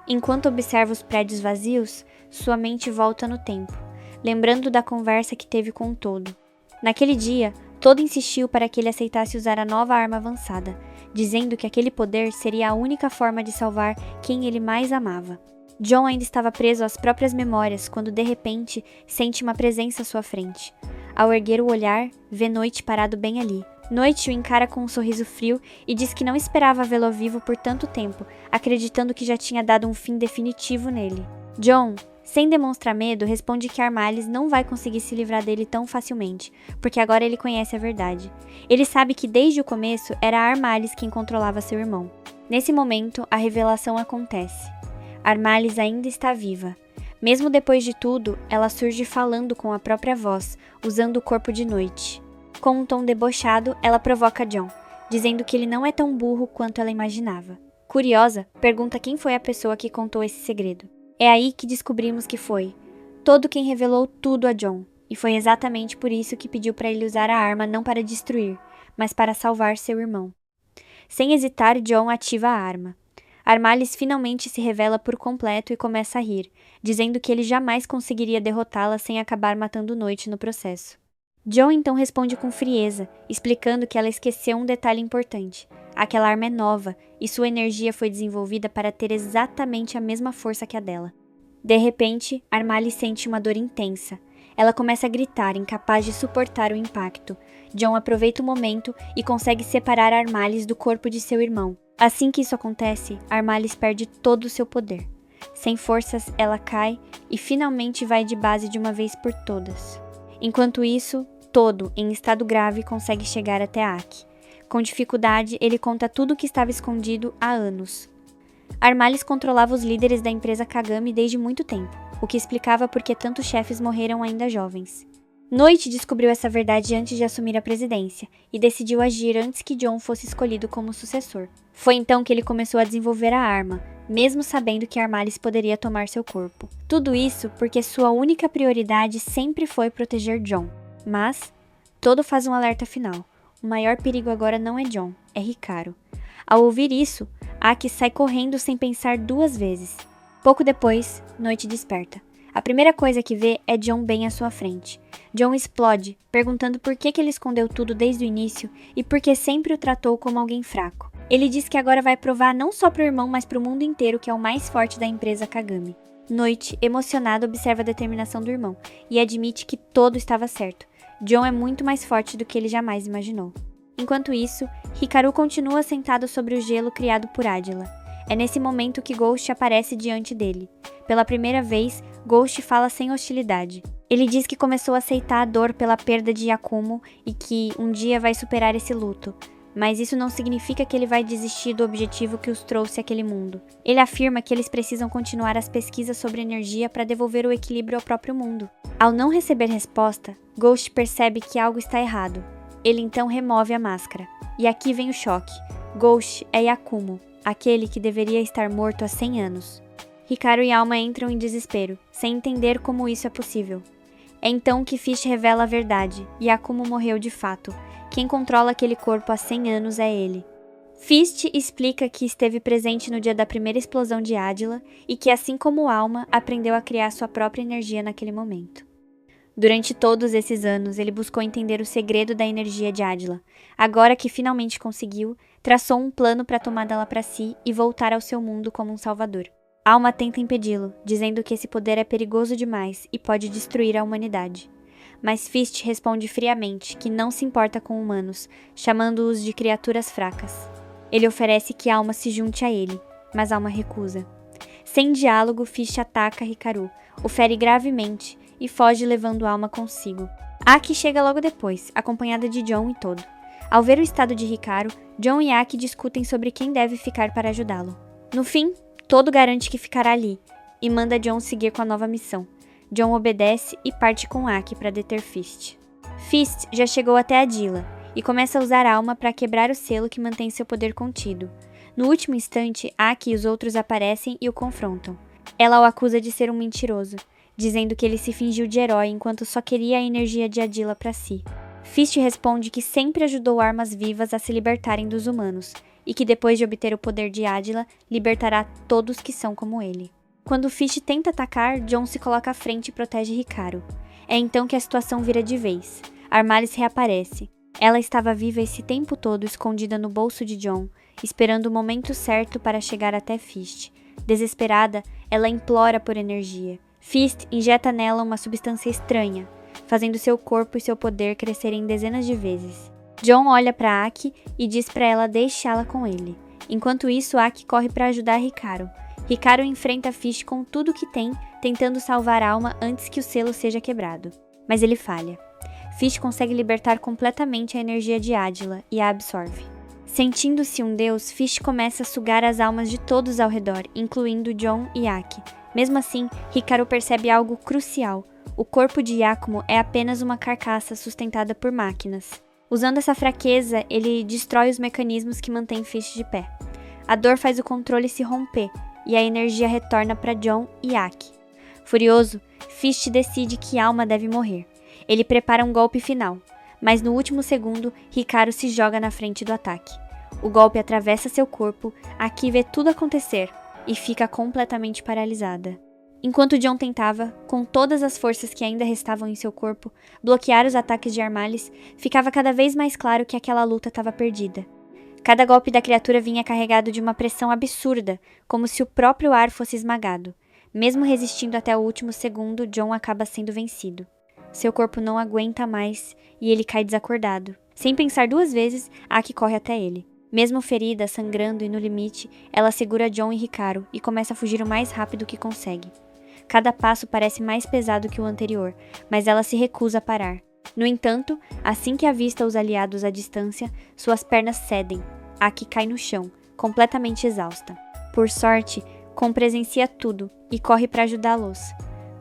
Enquanto observa os prédios vazios, sua mente volta no tempo, lembrando da conversa que teve com o Todo. Naquele dia, Todo insistiu para que ele aceitasse usar a nova arma avançada, dizendo que aquele poder seria a única forma de salvar quem ele mais amava. John ainda estava preso às próprias memórias quando de repente sente uma presença à sua frente. Ao erguer o olhar, vê Noite parado bem ali. Noite o encara com um sorriso frio e diz que não esperava vê-lo vivo por tanto tempo, acreditando que já tinha dado um fim definitivo nele. John, sem demonstrar medo, responde que Armalys não vai conseguir se livrar dele tão facilmente, porque agora ele conhece a verdade. Ele sabe que desde o começo era Armalys quem controlava seu irmão. Nesse momento, a revelação acontece. Armalys ainda está viva. Mesmo depois de tudo, ela surge falando com a própria voz, usando o corpo de Noite. Com um tom debochado, ela provoca John, dizendo que ele não é tão burro quanto ela imaginava. Curiosa, pergunta quem foi a pessoa que contou esse segredo. É aí que descobrimos que foi Todo quem revelou tudo a John, e foi exatamente por isso que pediu para ele usar a arma não para destruir, mas para salvar seu irmão. Sem hesitar, John ativa a arma. Armalys finalmente se revela por completo e começa a rir, dizendo que ele jamais conseguiria derrotá-la sem acabar matando Noite no processo. John então responde com frieza, explicando que ela esqueceu um detalhe importante. Aquela arma é nova, e sua energia foi desenvolvida para ter exatamente a mesma força que a dela. De repente, Armalys sente uma dor intensa. Ela começa a gritar, incapaz de suportar o impacto. John aproveita o momento e consegue separar Armalys do corpo de seu irmão. Assim que isso acontece, Armalys perde todo o seu poder. Sem forças, ela cai e finalmente vai de base de uma vez por todas. Enquanto isso, Todo, em estado grave, consegue chegar até Aki. Com dificuldade, ele conta tudo o que estava escondido há anos. Armalys controlava os líderes da empresa Kagami desde muito tempo, o que explicava por que tantos chefes morreram ainda jovens. Noite descobriu essa verdade antes de assumir a presidência e decidiu agir antes que John fosse escolhido como sucessor. Foi então que ele começou a desenvolver a arma, mesmo sabendo que Armalys poderia tomar seu corpo. Tudo isso porque sua única prioridade sempre foi proteger John. Mas, Todo faz um alerta final. O maior perigo agora não é John, é Hikaru. Ao ouvir isso, Aki sai correndo sem pensar duas vezes. Pouco depois, Noite desperta. A primeira coisa que vê é John bem à sua frente. John explode, perguntando por que ele escondeu tudo desde o início e por que sempre o tratou como alguém fraco. Ele diz que agora vai provar não só para o irmão, mas para o mundo inteiro que é o mais forte da empresa Kagami. Noite, emocionada, observa a determinação do irmão e admite que todo estava certo. John é muito mais forte do que ele jamais imaginou. Enquanto isso, Hikaru continua sentado sobre o gelo criado por Adila. É nesse momento que Ghost aparece diante dele. Pela primeira vez, Ghost fala sem hostilidade. Ele diz que começou a aceitar a dor pela perda de Yakumo e que um dia vai superar esse luto. Mas isso não significa que ele vai desistir do objetivo que os trouxe àquele mundo. Ele afirma que eles precisam continuar as pesquisas sobre energia para devolver o equilíbrio ao próprio mundo. Ao não receber resposta, Ghost percebe que algo está errado. Ele então remove a máscara. E aqui vem o choque. Ghost é Yakumo, aquele que deveria estar morto há 100 anos. Hikaru e Alma entram em desespero, sem entender como isso é possível. É então que Fish revela a verdade. Yakumo morreu de fato. Quem controla aquele corpo há 100 anos é ele. Fist explica que esteve presente no dia da primeira explosão de Adila e que, assim como Alma, aprendeu a criar sua própria energia naquele momento. Durante todos esses anos, ele buscou entender o segredo da energia de Adila. Agora que finalmente conseguiu, traçou um plano para tomá-la para si e voltar ao seu mundo como um salvador. Alma tenta impedi-lo, dizendo que esse poder é perigoso demais e pode destruir a humanidade. Mas Fist responde friamente que não se importa com humanos, chamando-os de criaturas fracas. Ele oferece que Alma se junte a ele, mas Alma recusa. Sem diálogo, Fish ataca Hikaru, o fere gravemente e foge levando Alma consigo. Aki chega logo depois, acompanhada de John e Todo. Ao ver o estado de Hikaru, John e Aki discutem sobre quem deve ficar para ajudá-lo. No fim, Todo garante que ficará ali e manda John seguir com a nova missão. John obedece e parte com Aki para deter Fist. Fist já chegou até Adila e começa a usar Alma para quebrar o selo que mantém seu poder contido. No último instante, Aki e os outros aparecem e o confrontam. Ela o acusa de ser um mentiroso, dizendo que ele se fingiu de herói enquanto só queria a energia de Adila para si. Fist responde que sempre ajudou armas vivas a se libertarem dos humanos, e que depois de obter o poder de Adila, libertará todos que são como ele. Quando Fist tenta atacar, John se coloca à frente e protege Hikaru. É então que a situação vira de vez. Armalis reaparece. Ela estava viva esse tempo todo escondida no bolso de John, esperando o momento certo para chegar até Fist. Desesperada, ela implora por energia. Fist injeta nela uma substância estranha, fazendo seu corpo e seu poder crescerem dezenas de vezes. John olha para Aki e diz para ela deixá-la com ele. Enquanto isso, Aki corre para ajudar Hikaru. Hikaru enfrenta Fist com tudo que tem, tentando salvar Alma antes que o selo seja quebrado. Mas ele falha. Fist consegue libertar completamente a energia de Adila e a absorve. Sentindo-se um deus, Fist começa a sugar as almas de todos ao redor, incluindo John e Aki. Mesmo assim, Hikaru percebe algo crucial. O corpo de Yakumo é apenas uma carcaça sustentada por máquinas. Usando essa fraqueza, ele destrói os mecanismos que mantêm Fist de pé. A dor faz o controle se romper, e a energia retorna para John e Aki. Furioso, Fist decide que Alma deve morrer. Ele prepara um golpe final, mas no último segundo, Hikaru se joga na frente do ataque. O golpe atravessa seu corpo, Aki vê tudo acontecer e fica completamente paralisada. Enquanto John tentava, com todas as forças que ainda restavam em seu corpo, bloquear os ataques de Armalis, ficava cada vez mais claro que aquela luta estava perdida. Cada golpe da criatura vinha carregado de uma pressão absurda, como se o próprio ar fosse esmagado. Mesmo resistindo até o último segundo, John acaba sendo vencido. Seu corpo não aguenta mais e ele cai desacordado. Sem pensar duas vezes, Aki corre até ele. Mesmo ferida, sangrando e no limite, ela segura John e Hikaru e começa a fugir o mais rápido que consegue. Cada passo parece mais pesado que o anterior, mas ela se recusa a parar. No entanto, assim que avista os aliados à distância, suas pernas cedem. Aki cai no chão, completamente exausta. Por sorte, Kon presencia tudo e corre para ajudá-los.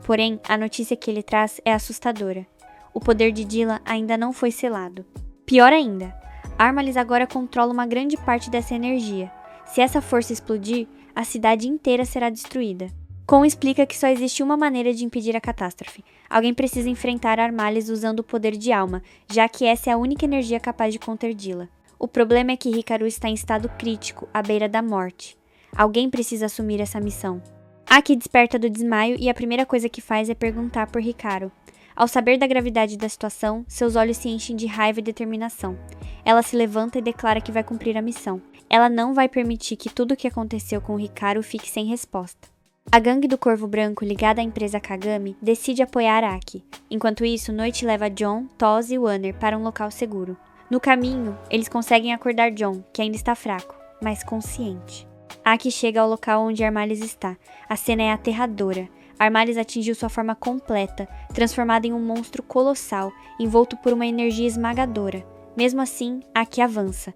Porém, a notícia que ele traz é assustadora. O poder de Dila ainda não foi selado. Pior ainda, Armalis agora controla uma grande parte dessa energia. Se essa força explodir, a cidade inteira será destruída. Kon explica que só existe uma maneira de impedir a catástrofe. Alguém precisa enfrentar Armalis usando o poder de Alma, já que essa é a única energia capaz de conter Dila. O problema é que Hikaru está em estado crítico, à beira da morte. Alguém precisa assumir essa missão. Aki desperta do desmaio e a primeira coisa que faz é perguntar por Hikaru. Ao saber da gravidade da situação, seus olhos se enchem de raiva e determinação. Ela se levanta e declara que vai cumprir a missão. Ela não vai permitir que tudo o que aconteceu com Hikaru fique sem resposta. A gangue do Corvo Branco, ligada à empresa Kagami, decide apoiar Aki. Enquanto isso, Noite leva John, Toz e Wanner para um local seguro. No caminho, eles conseguem acordar John, que ainda está fraco, mas consciente. Aki chega ao local onde Armalis está. A cena é aterradora. Armalis atingiu sua forma completa, transformada em um monstro colossal, envolto por uma energia esmagadora. Mesmo assim, Aki avança.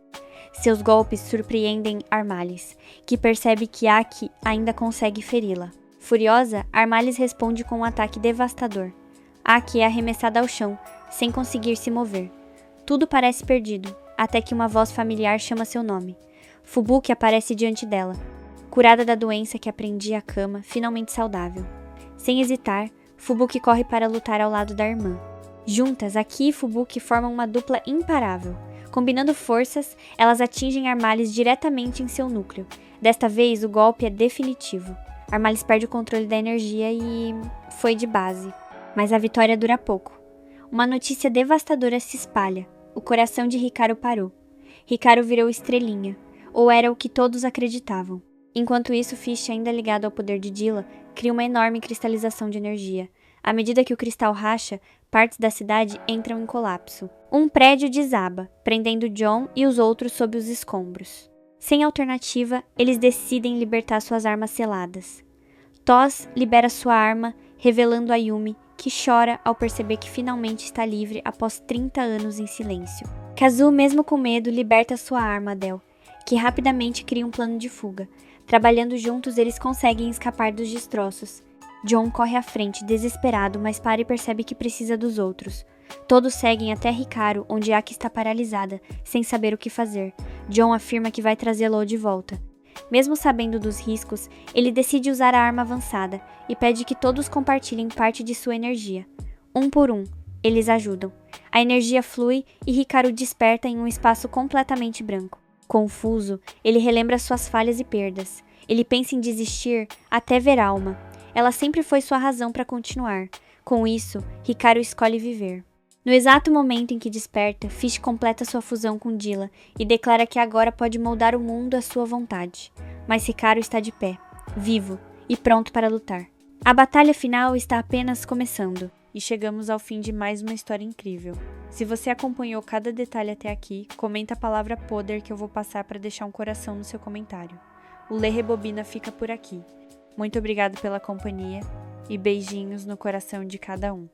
Seus golpes surpreendem Armalis, que percebe que Aki ainda consegue feri-la. Furiosa, Armalis responde com um ataque devastador. Aki é arremessada ao chão, sem conseguir se mover. Tudo parece perdido, até que uma voz familiar chama seu nome. Fubuki aparece diante dela, curada da doença que a prendia à cama, finalmente saudável. Sem hesitar, Fubuki corre para lutar ao lado da irmã. Juntas, Aki e Fubuki formam uma dupla imparável. Combinando forças, elas atingem Armalis diretamente em seu núcleo. Desta vez, o golpe é definitivo. Armalis perde o controle da energia e foi de base. Mas a vitória dura pouco. Uma notícia devastadora se espalha. O coração de Hikaru parou. Hikaru virou estrelinha. Ou era o que todos acreditavam. Enquanto isso, Fish, ainda ligado ao poder de Dila, cria uma enorme cristalização de energia. À medida que o cristal racha, partes da cidade entram em colapso. Um prédio desaba, prendendo John e os outros sob os escombros. Sem alternativa, eles decidem libertar suas armas seladas. Toz libera sua arma, revelando a Yumi, que chora ao perceber que finalmente está livre após 30 anos em silêncio. Kazu, mesmo com medo, liberta sua arma, Del, que rapidamente cria um plano de fuga. Trabalhando juntos, eles conseguem escapar dos destroços. John corre à frente, desesperado, mas para e percebe que precisa dos outros. Todos seguem até Hikaru, onde Aki está paralisada, sem saber o que fazer. John afirma que vai trazê-lo de volta. Mesmo sabendo dos riscos, ele decide usar a arma avançada e pede que todos compartilhem parte de sua energia. Um por um, eles ajudam. A energia flui e Hikaru desperta em um espaço completamente branco. Confuso, ele relembra suas falhas e perdas. Ele pensa em desistir até ver Alma. Ela sempre foi sua razão para continuar. Com isso, Hikaru escolhe viver. No exato momento em que desperta, Fish completa sua fusão com Dilla e declara que agora pode moldar o mundo à sua vontade. Mas Hikaru está de pé, vivo e pronto para lutar. A batalha final está apenas começando. E chegamos ao fim de mais uma história incrível. Se você acompanhou cada detalhe até aqui, comenta a palavra poder que eu vou passar para deixar um coração no seu comentário. O Lê Rebobina fica por aqui. Muito obrigado pela companhia e beijinhos no coração de cada um.